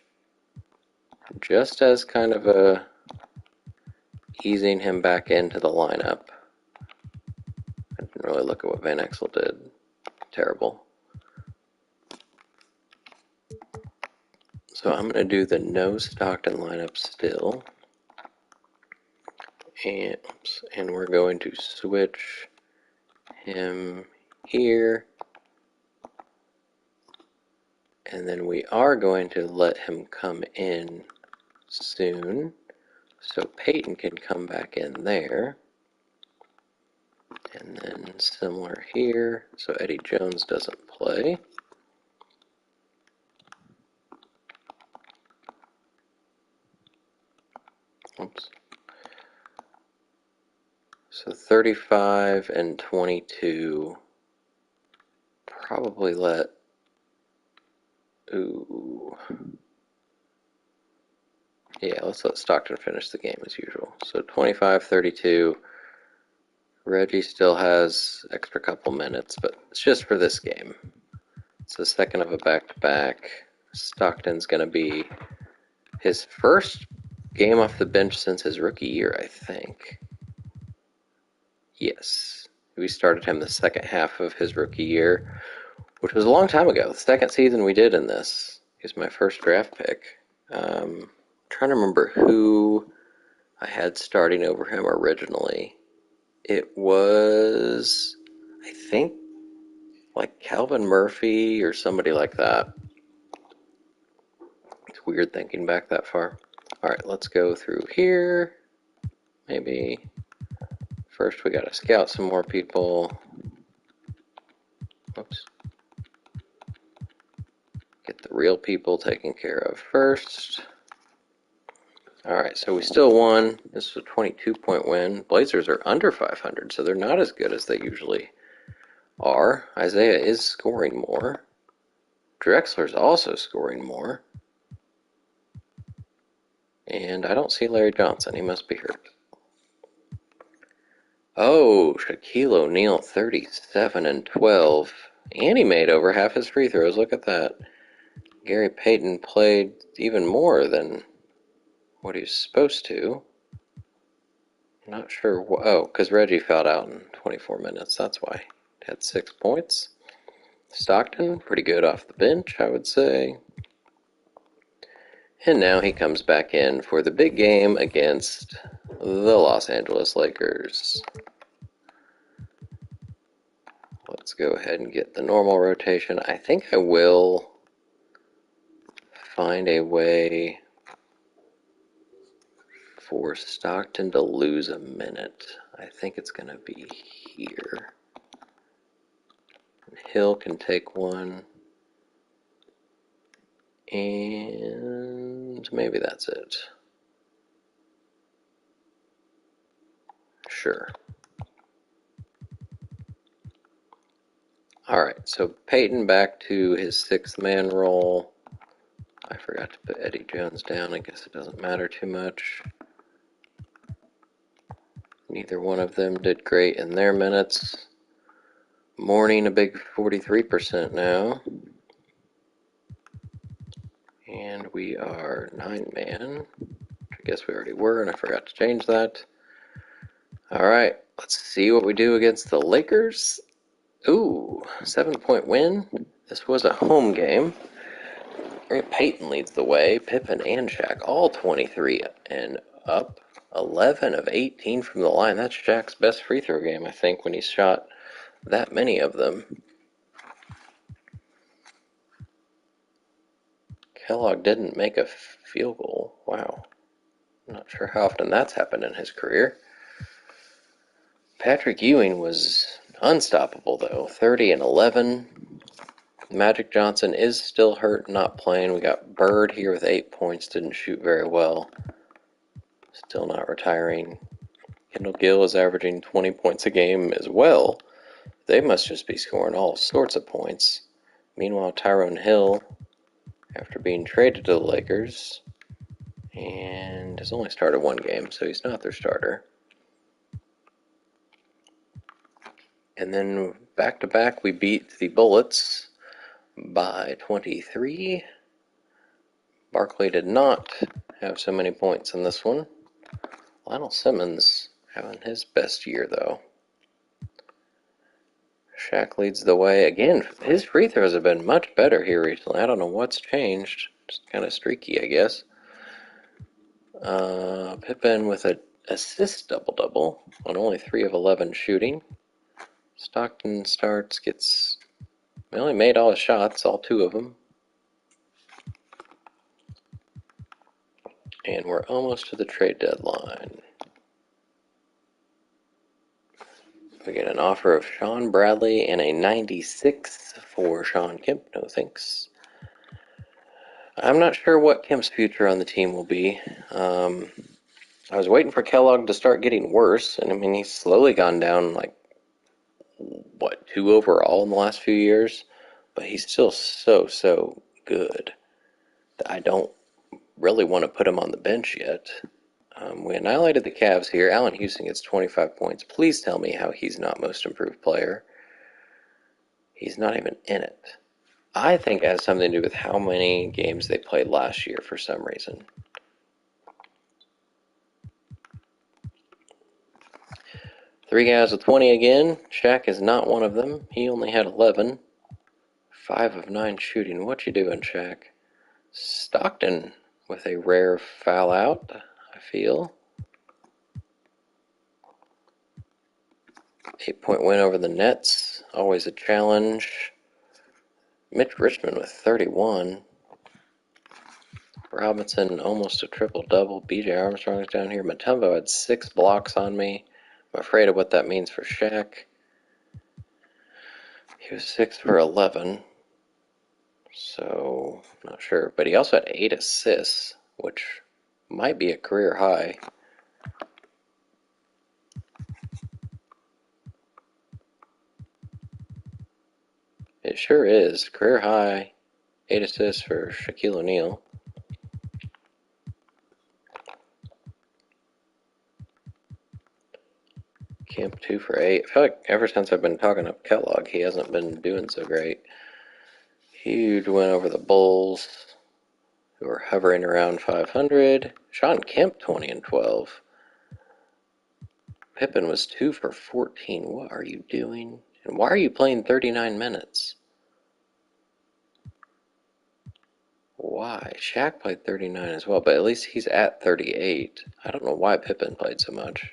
Just as kind of a easing him back into the lineup. I didn't really look at what Van Exel did. Terrible. So I'm going to do the no Stockton lineup still. And we're going to switch him here. And then we are going to let him come in soon. So Peyton can come back in there. And then similar here, so Eddie Jones doesn't play. Oops. So 35 and 22. Probably let... Ooh. Yeah, let's let Stockton finish the game as usual. So 25, 32. Reggie still has extra couple minutes, but it's just for this game. It's the second of a back-to-back. Stockton's going to be his first game off the bench since his rookie year, I think. Yes. We started him the second half of his rookie year, which was a long time ago. The second season we did in this. He was my first draft pick. I'm trying to remember who I had starting over him originally. It was, I think, like Calvin Murphy or somebody like that. It's weird thinking back that far. All right, let's go through here. Maybe first we got to scout some more people. Oops. Get the real people taken care of first. All right, so we still won. This was a 22-point win. Blazers are under 500, so they're not as good as they usually are. Isaiah is scoring more. Drexler's also scoring more. And I don't see Larry Johnson. He must be hurt. Oh, Shaquille O'Neal, 37 and 12. And he made over half his free throws. Look at that. Gary Payton played even more than what he was supposed to. Not sure. Oh, because Reggie fouled out in 24 minutes. That's why. Had 6 points. Stockton, pretty good off the bench, I would say. And now he comes back in for the big game against the Los Angeles Lakers. Let's go ahead and get the normal rotation. I think I will find a way for Stockton to lose a minute. I think it's going to be here. Hill can take one. And maybe that's it. Sure. All right, so Peyton back to his sixth man role. I forgot to put Eddie Jones down. I guess it doesn't matter too much. Neither one of them did great in their minutes. Mourning a big 43% now. And we are 9-man. I guess we already were, and I forgot to change that. All right, let's see what we do against the Lakers. Ooh, 7-point win. This was a home game. Peyton leads the way. Pippen and Shaq, all 23 and up. 11 of 18 from the line. That's Shaq's best free throw game, I think, when he's shot that many of them. Kellogg didn't make a field goal. Wow. I'm not sure how often that's happened in his career. Patrick Ewing was unstoppable, though. 30 and 11. Magic Johnson is still hurt, not playing. We got Bird here with 8 points. Didn't shoot very well. Still not retiring. Kendall Gill is averaging 20 points a game as well. They must just be scoring all sorts of points. Meanwhile, Tyrone Hill, after being traded to the Lakers, and has only started one game, so he's not their starter. And then back-to-back, we beat the Bullets by 23. Barkley did not have so many points in this one. Lionel Simmons having his best year, though. Shaq leads the way. Again, his free throws have been much better here recently. I don't know what's changed. Just kind of streaky, I guess. Pippen with an assist double-double on only 3 of 11 shooting. Stockton starts, gets... He only made all his shots, all 2 of them. And we're almost to the trade deadline. We get an offer of Sean Bradley and a 96 for Sean Kemp. No thanks. I'm not sure what Kemp's future on the team will be. I was waiting for Kellogg to start getting worse, and I mean, he's slowly gone down, like, 2 overall in the last few years? But he's still so good that I don't really want to put him on the bench yet. We annihilated the Cavs here. Allen Houston gets 25 points. Please tell me how he's not most improved player. He's not even in it. I think it has something to do with how many games they played last year for some reason. Three guys with 20 again. Shaq is not one of them. He only had 11. 5 of 9 shooting. What you doing, Shaq? Stockton with a rare foul out, I feel. 8-point win over the Nets. Always a challenge. Mitch Richmond with 31. Robinson almost a triple-double. B.J. Armstrong's down here. Mutombo had 6 blocks on me. I'm afraid of what that means for Shaq. He was 6 for 11. So, not sure. But he also had 8 assists, which might be a career high. It sure is. Career high. 8 assists for Shaquille O'Neal. Kemp 2 for 8. I feel like ever since I've been talking up Kellogg, he hasn't been doing so great. Huge win over the Bulls, who are hovering around 500. Sean Kemp 20 and 12. Pippen was 2 for 14. What are you doing? And why are you playing 39 minutes? Why? Shaq played 39 as well, but at least he's at 38. I don't know why Pippen played so much.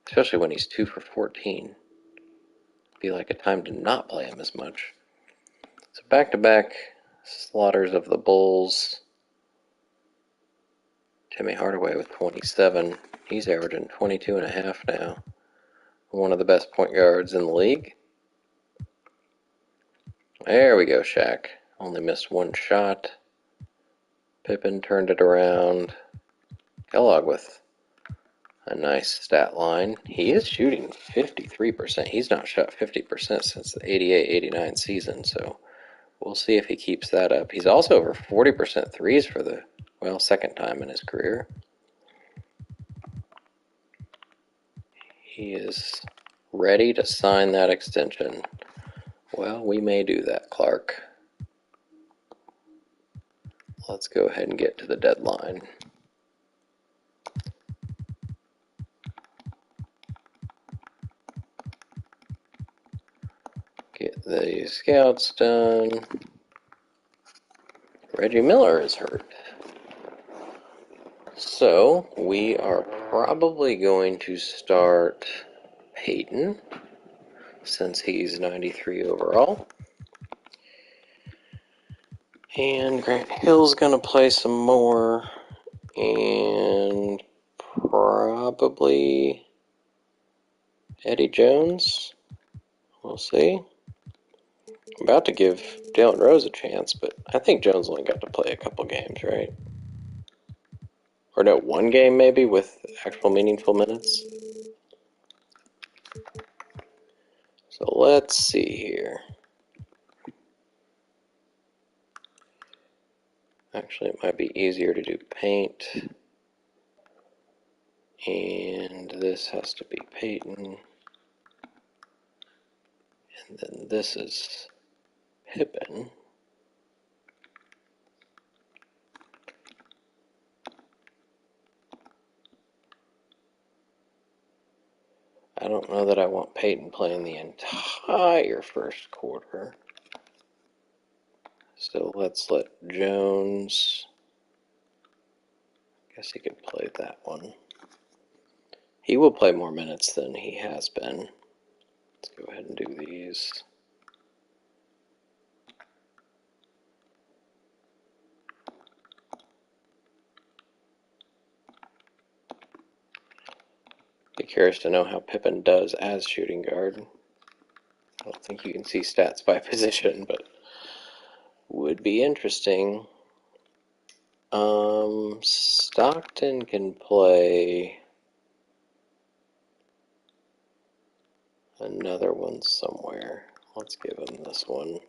Especially when he's 2 for 14. Be like a time to not play him as much. So back-to-back slaughters of the Bulls. Timmy Hardaway with 27. He's averaging 22 and a half now. One of the best point guards in the league. There we go, Shaq. Only missed 1 shot. Pippen turned it around. Kellogg with a nice stat line. He is shooting 53%. He's not shot 50% since the 88-89 season, so we'll see if he keeps that up. He's also over 40% threes for the, second time in his career. He is ready to sign that extension. Well, we may do that, Clark. Let's go ahead and get to the deadline. Get the scouts done. Reggie Miller is hurt. So, we are probably going to start Peyton, since he's 93 overall. And Grant Hill's going to play some more. And probably Eddie Jones. We'll see. I'm about to give Jalen Rose a chance, but I think Jones only got to play a couple games, right? Or no, one game maybe with actual meaningful minutes. So let's see here. Actually, it might be easier to do paint. And this has to be Peyton. And then this is Pippen. I don't know that I want Peyton playing the entire first quarter. So let's let Jones, I guess he could play that one. He will play more minutes than he has been. Let's go ahead and do these. Be curious to know how Pippen does as shooting guard. I don't think you can see stats by position, but would be interesting. Stockton can play another one somewhere. Let's give him this one.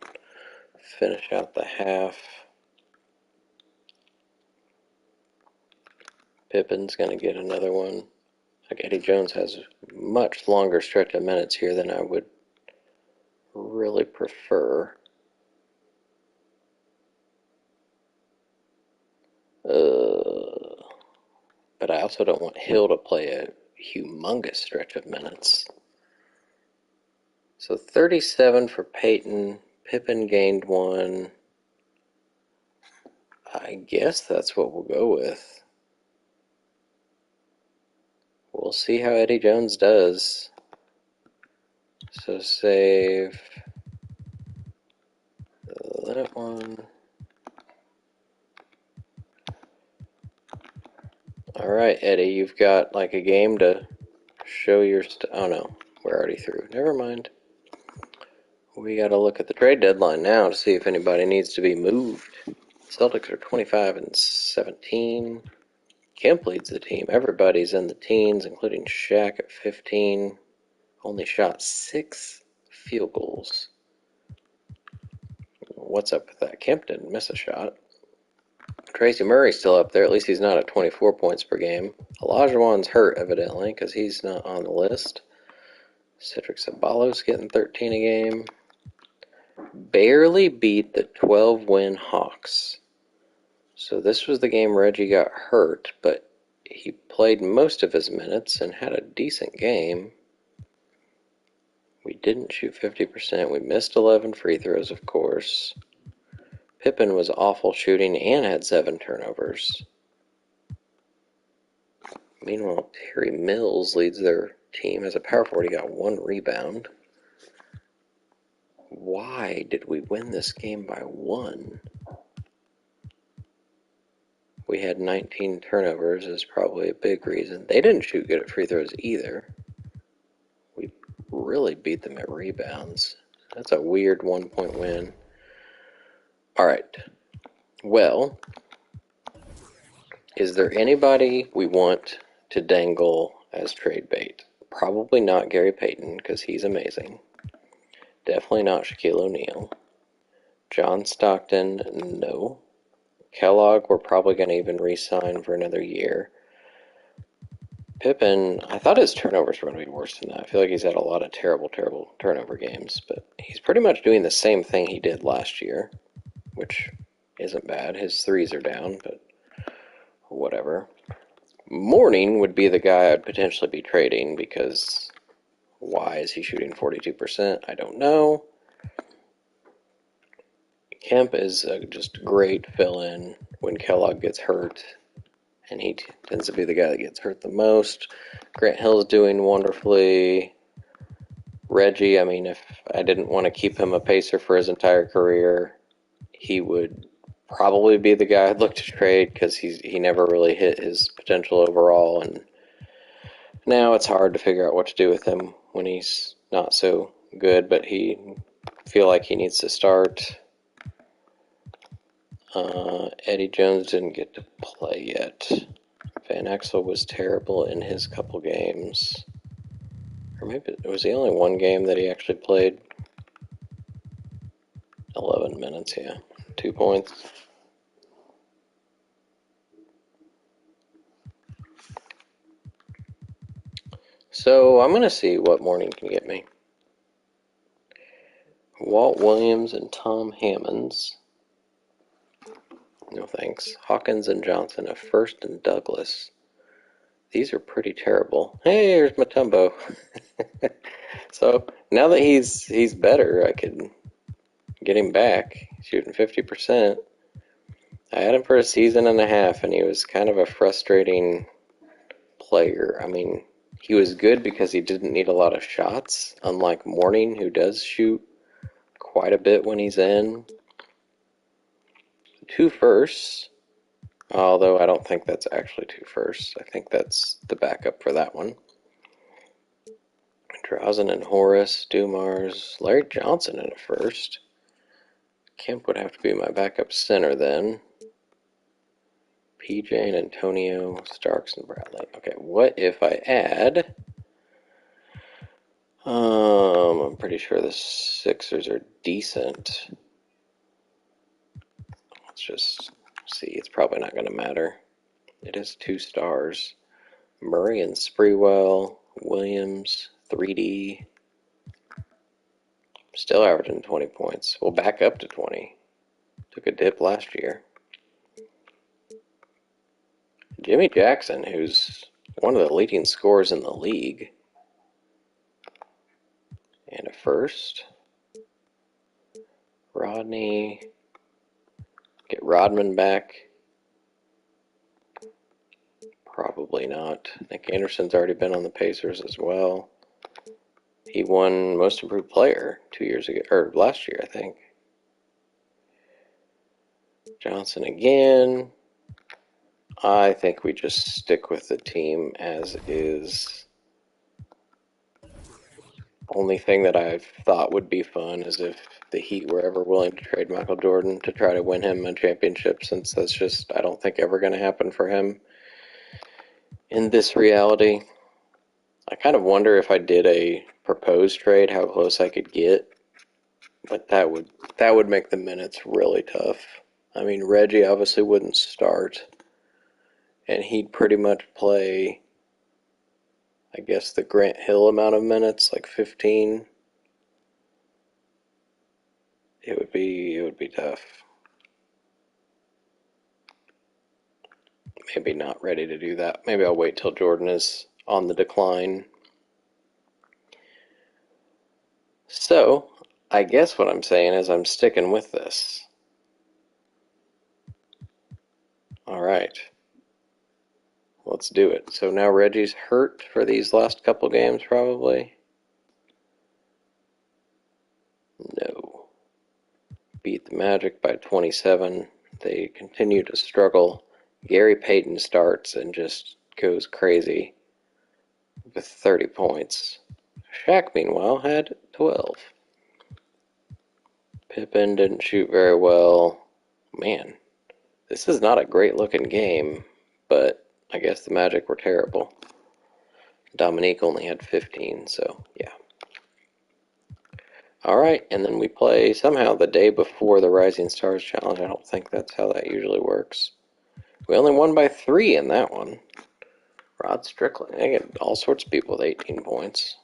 Finish out the half. Pippen's going to get another one. Like Eddie Jones has much longer stretch of minutes here than I would really prefer. But I also don't want Hill to play a humongous stretch of minutes. So 37 for Peyton. Pippen gained one. I guess that's what we'll go with. We'll see how Eddie Jones does. So save that one. Alright, Eddie, you've got like a game to show your oh no, we're already through. Never mind. We gotta look at the trade deadline now to see if anybody needs to be moved. Celtics are 25-17. Kemp leads the team. Everybody's in the teens, including Shaq at 15. Only shot 6 field goals. What's up with that? Kemp didn't miss a shot. Tracy Murray's still up there. At least he's not at 24 points per game. Olajuwon's hurt, evidently, because he's not on the list. Cedric Ceballos getting 13 a game. Barely beat the 12-win Hawks. So this was the game Reggie got hurt, but he played most of his minutes and had a decent game. We didn't shoot 50%. We missed 11 free throws, of course. Pippen was awful shooting and had 7 turnovers. Meanwhile, Terry Mills leads their team as a power forward. He got 1 rebound. Why did we win this game by 1? We had 19 turnovers is probably a big reason. They didn't shoot good at free throws either. We really beat them at rebounds. That's a weird 1-point win. All right. Well, is there anybody we want to dangle as trade bait? Probably not Gary Payton, because he's amazing. Definitely not Shaquille O'Neal. John Stockton, no. Kellogg, we're probably going to even re-sign for another year. Pippen, I thought his turnovers were going to be worse than that. I feel like he's had a lot of terrible turnover games, but he's pretty much doing the same thing he did last year, which isn't bad. His threes are down, but whatever. Mourning would be the guy I'd potentially be trading, because why is he shooting 42%? I don't know. Kemp is just a great fill-in when Kellogg gets hurt, and he tends to be the guy that gets hurt the most. Grant Hill's doing wonderfully. Reggie, I mean, if I didn't want to keep him a pacer for his entire career, he would probably be the guy I'd look to trade because he never really hit his potential overall, and now it's hard to figure out what to do with him when he's not so good, but he feel like he needs to start. Eddie Jones didn't get to play yet. Van Exel was terrible in his couple games. Or maybe it was the only one game that he actually played. 11 minutes, yeah. 2 points. So I'm going to see what morning can get me. Walt Williams and Tom Hammonds. No thanks. Hawkins and Johnson, a first and Douglas. These are pretty terrible. Hey, here's Mutombo. So now that he's better, I could get him back, shooting 50%. I had him for a season and a half, and he was kind of a frustrating player. I mean, he was good because he didn't need a lot of shots, unlike Morning, who does shoot quite a bit when he's in. 2 firsts, although I don't think that's actually 2 firsts. I think that's the backup for that one. Drausen and Horace, Dumars, Larry Johnson in a first. Kemp would have to be my backup center then. PJ and Antonio, Starks and Bradley. Okay, what if I add... I'm pretty sure the Sixers are decent. Let's just see. It's probably not going to matter. It is 2 stars. Murray and Sprewell, Williams, 3D. Still averaging 20 points. Well, back up to 20. Took a dip last year. Jimmy Jackson, who's one of the leading scorers in the league. And a first. Rodney. Get Rodman back. Probably not. Nick Anderson's already been on the Pacers as well. He won Most Improved Player 2 years ago, or last year, I think. Johnson again. I think we just stick with the team as is. Only thing that I've thought would be fun is if the Heat were ever willing to trade Michael Jordan to try to win him a championship, since that's just, I don't think, ever going to happen for him in this reality. I kind of wonder if I did a proposed trade, how close I could get, but that would make the minutes really tough. I mean, Reggie obviously wouldn't start, and he'd pretty much play, I guess, the Grant Hill amount of minutes, like 15. It would be tough. Maybe not ready to do that. Maybe I'll wait till Jordan is on the decline. So, I guess what I'm saying is I'm sticking with this. Alright. Let's do it. So now Reggie's hurt for these last couple games, probably. No. Beat the Magic by 27. They continue to struggle. Gary Payton starts and just goes crazy with 30 points. Shaq, meanwhile, had 12. Pippen didn't shoot very well. Man, this is not a great-looking game, but I guess the Magic were terrible. Dominique only had 15, so yeah. Alright, and then we play somehow the day before the Rising Stars Challenge. I don't think that's how that usually works. We only won by 3 in that one. Rod Strickland. I get all sorts of people with 18 points.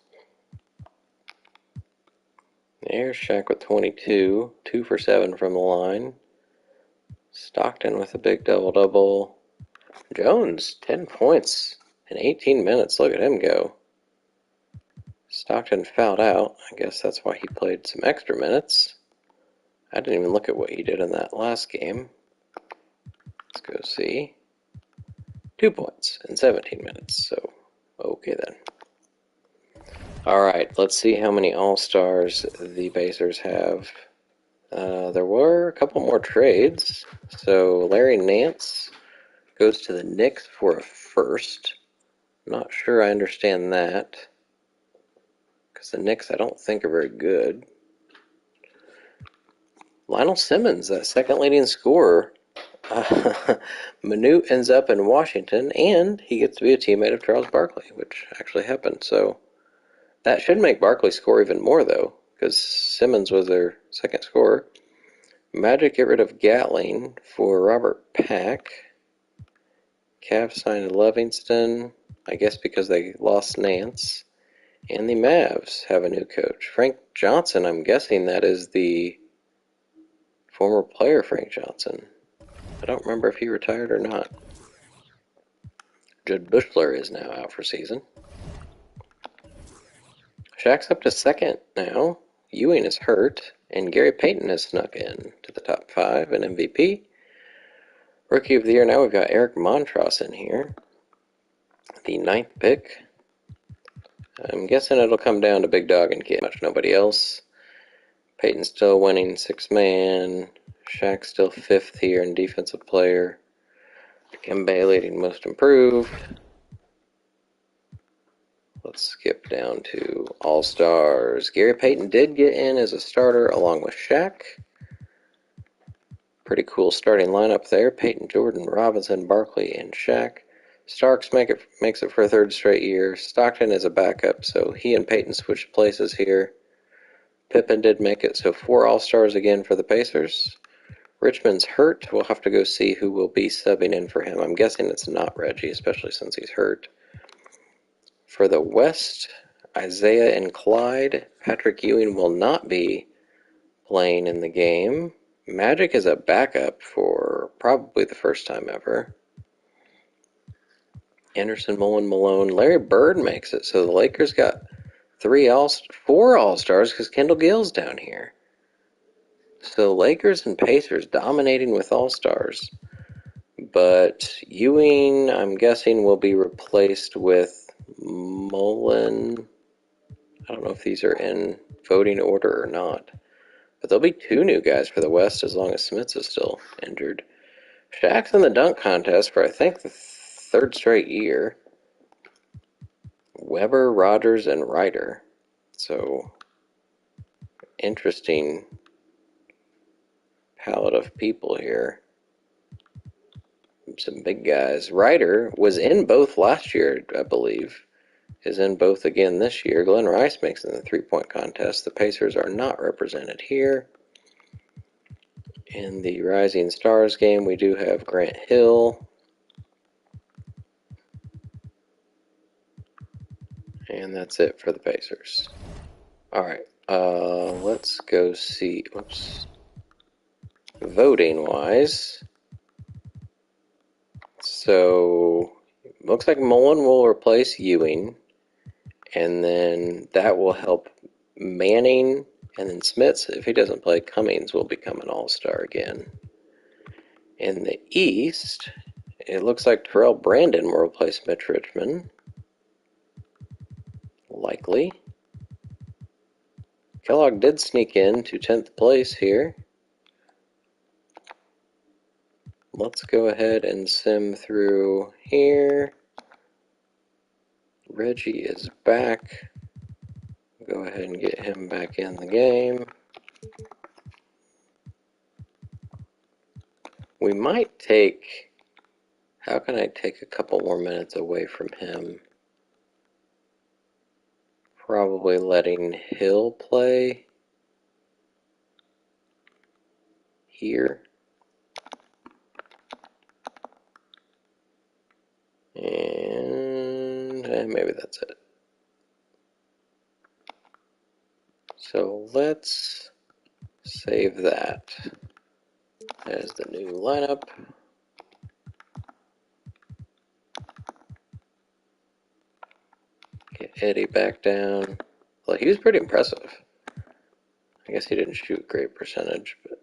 There's Shaq with 22. 2 for 7 from the line. Stockton with a big double-double. Jones, 10 points in 18 minutes. Look at him go. Stockton fouled out. I guess that's why he played some extra minutes. I didn't even look at what he did in that last game. Let's go see. 2 points in 17 minutes, so okay then. Alright, let's see how many All-Stars the Pacers have. There were a couple more trades. So Larry Nance goes to the Knicks for a first. Not sure I understand that, because the Knicks I don't think are very good. Lionel Simmons, that second leading scorer. Manute ends up in Washington, and he gets to be a teammate of Charles Barkley, which actually happened. So that should make Barkley score even more, though, because Simmons was their second scorer. Magic get rid of Gatling for Robert Pack. Cavs signed Livingston, I guess because they lost Nance. And the Mavs have a new coach. Frank Johnson, I'm guessing that is the former player Frank Johnson. I don't remember if he retired or not. Judd Bushler is now out for season. Shaq's up to second now. Ewing is hurt, and Gary Payton has snuck in to the top 5 in MVP. Rookie of the Year, now we've got Eric Montross in here. The 9th pick. I'm guessing it'll come down to Big Dog and Kid. Much nobody else. Payton's still winning 6-man. Shaq's still 5th here in defensive player. Kembe leading most improved. Let's skip down to All-Stars. Gary Payton did get in as a starter along with Shaq. Pretty cool starting lineup there. Payton, Jordan, Robinson, Barkley, and Shaq. Starks makes it for a 3rd straight year. Stockton is a backup, so he and Payton switched places here. Pippen did make it, so 4 All-Stars again for the Pacers. Richmond's hurt. We'll have to go see who will be subbing in for him. I'm guessing it's not Reggie, especially since he's hurt. For the West, Isaiah and Clyde. Patrick Ewing will not be playing in the game. Magic is a backup for probably the first time ever. Anderson, Mullen, Malone. Larry Bird makes it, so the Lakers got 4 All-Stars because Kendall Gill's down here. So Lakers and Pacers dominating with All-Stars. But Ewing, I'm guessing, will be replaced with Mullen. I don't know if these are in voting order or not. But there'll be 2 new guys for the West as long as Smits is still injured. Shaq's in the dunk contest for, I think, the 3rd straight year. Weber, Rogers, and Ryder. So, interesting palette of people here. Some big guys. Ryder was in both last year, I believe. Is in both again this year. Glenn Rice makes it in the 3-point contest. The Pacers are not represented here. In the Rising Stars game, we do have Grant Hill. And that's it for the Pacers. Alright, let's go see, voting-wise. So, looks like Mullen will replace Ewing, and then that will help Manning, and then Smits, if he doesn't play, Cummings will become an All-Star again. In the East, it looks like Terrell Brandon will replace Mitch Richmond. Likely. Kellogg did sneak in to 10th place here. Let's go ahead and sim through here. Reggie is back. Go ahead and get him back in the game. We might take... How can I take a couple more minutes away from him? Probably letting Hill play here. And maybe that's it. So let's save that as the new lineup. Get Eddie back down. Well, he was pretty impressive. I guess he didn't shoot great percentage, but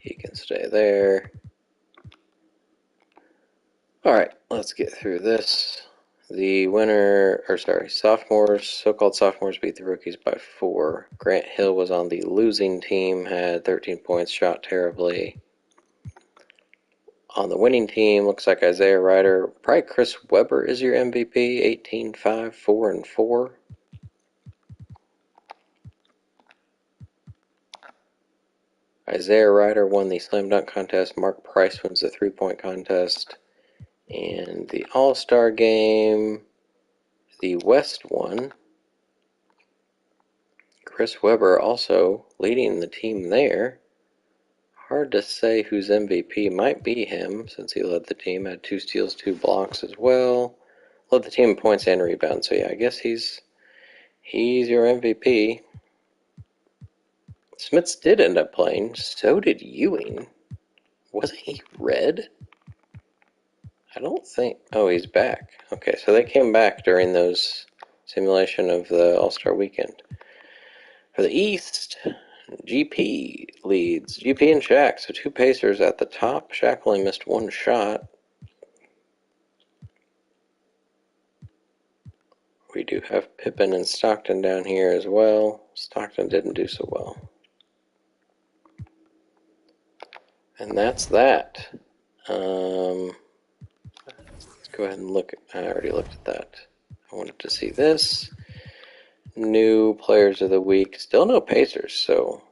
He can stay there. Alright, let's get through this. The winner, sophomores, so-called sophomores beat the rookies by 4. Grant Hill was on the losing team, had 13 points, shot terribly. On the winning team, looks like Isaiah Ryder, probably Chris Webber is your MVP, 18, 5, 4, and 4. Isaiah Ryder won the slam dunk contest. Mark Price wins the three-point contest. And the All-Star game, the West won. Chris Webber also leading the team there. Hard to say whose MVP might be him, since he led the team, had 2 steals, 2 blocks as well. Led the team in points and rebounds, so yeah, I guess he's your MVP. Smits did end up playing, so did Ewing. Wasn't he red? I don't think... Oh, he's back. Okay, so they came back during those simulation of the All-Star weekend. For the East, GP leads. GP and Shaq, so 2 Pacers at the top. Shaq only missed 1 shot. We do have Pippen and Stockton down here as well. Stockton didn't do so well. And that's that. Let's go ahead and look. I already looked at that. I wanted to see this. New players of the week. Still no Pacers, so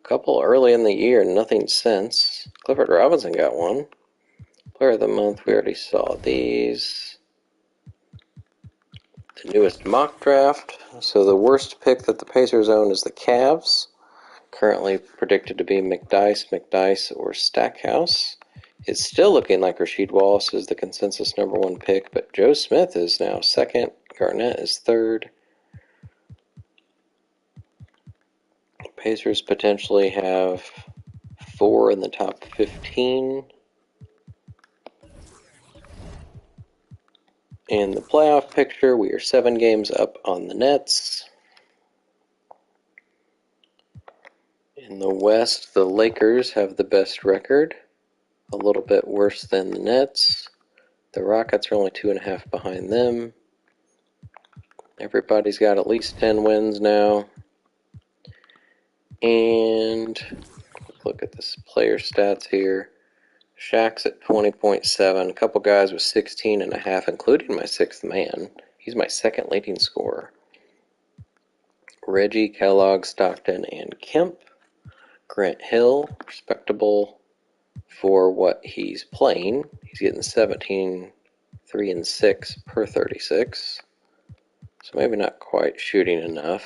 a couple early in the year, nothing since. Clifford Robinson got one. Player of the month, we already saw these. The newest mock draft. So the worst pick that the Pacers own is the Cavs. Currently predicted to be McDyess, or Stackhouse. It's still looking like Rasheed Wallace is the consensus #1 pick, but Joe Smith is now second. Garnett is third. Pacers potentially have 4 in the top 15. In the playoff picture, we are 7 games up on the Nets. In the West, the Lakers have the best record, a little bit worse than the Nets. The Rockets are only 2.5 behind them. Everybody's got at least 10 wins now. And look at this player stats here. Shaq's at 20.7. A couple guys with 16.5, including my 6th man. He's my 2nd leading scorer. Reggie, Kellogg, Stockton, and Kemp. Grant Hill, respectable for what he's playing. He's getting 17, 3, and 6 per 36. So maybe not quite shooting enough.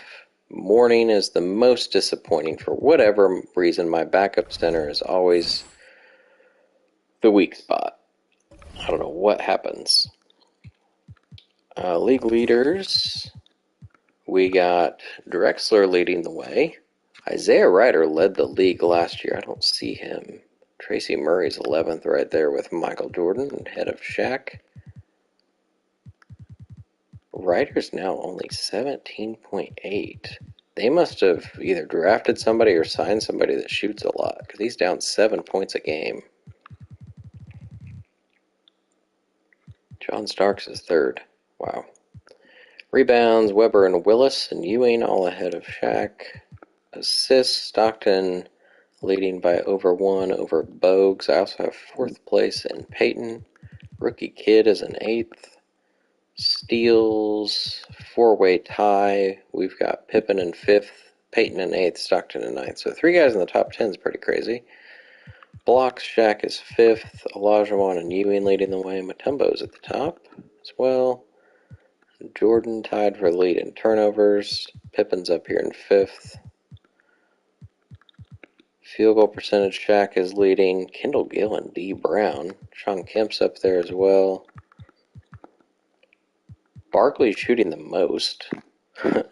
Mourning is the most disappointing for whatever reason. My backup center is always the weak spot. I don't know what happens. League leaders, we got Drexler leading the way. Isaiah Ryder led the league last year. I don't see him. Tracy Murray's 11th right there with Michael Jordan, head of Shaq. Ryder's now only 17.8. They must have either drafted somebody or signed somebody that shoots a lot, because he's down 7 points a game. John Starks is 3rd. Wow. Rebounds, Webber and Willis and Ewing all ahead of Shaq. Assists, Stockton leading by over 1 over Bogues. I also have 4th place in Peyton. Rookie Kid is an 8th. Steals, 4-way tie. We've got Pippen in 5th, Peyton in 8th, Stockton in 9th. So 3 guys in the top 10 is pretty crazy. Blocks, Shaq is 5th. Olajuwon and Ewing leading the way. Mutombo's at the top as well. Jordan tied for lead in turnovers. Pippen's up here in 5th. Field goal percentage, Shaq is leading. Kendall Gill and D. Brown. Sean Kemp's up there as well. Barkley's shooting the most. It's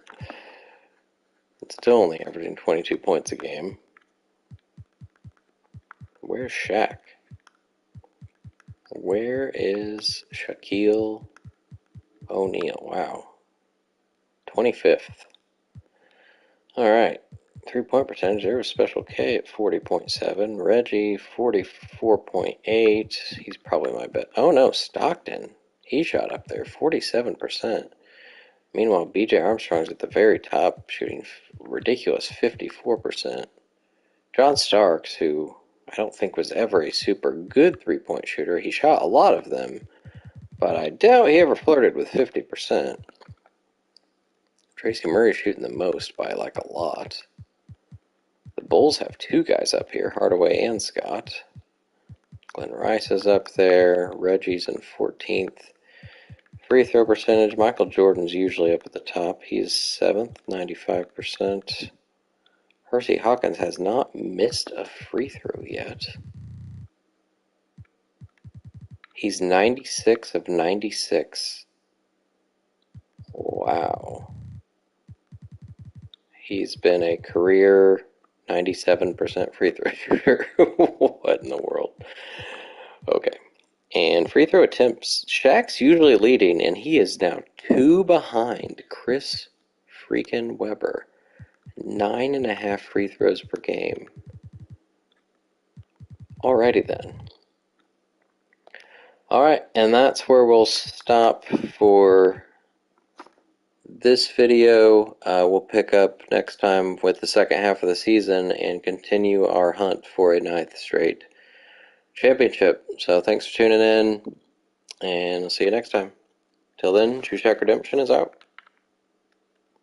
still only averaging 22 points a game. Where's Shaq? Where is Shaquille O'Neal? Wow. 25th. Alright. 3-point percentage, there was Special K at 40.7. Reggie, 44.8. He's probably my bet. Oh no, Stockton. He shot up there, 47%. Meanwhile, BJ Armstrong's at the very top, shooting ridiculous 54%. John Starks, who I don't think was ever a super good three-point shooter, he shot a lot of them, but I doubt he ever flirted with 50%. Tracy Murray's shooting the most by like a lot. The Bulls have two guys up here, Hardaway and Scott. Glenn Rice is up there. Reggie's in 14th. Free throw percentage, Michael Jordan's usually up at the top. He's 7th, 95%. Hersey Hawkins has not missed a free throw yet. He's 96 of 96. Wow. He's been a career 97% free throw shooter. What in the world? Okay. And free throw attempts, Shaq's usually leading, and he is now 2 behind Chris freaking Webber. 9.5 free throws per game. Alrighty then. Alright, and that's where we'll stop for this video. We'll pick up next time with the second half of the season and continue our hunt for a 9th straight championship. So thanks for tuning in, and I'll see you next time. Till then, True Shack Redemption is out.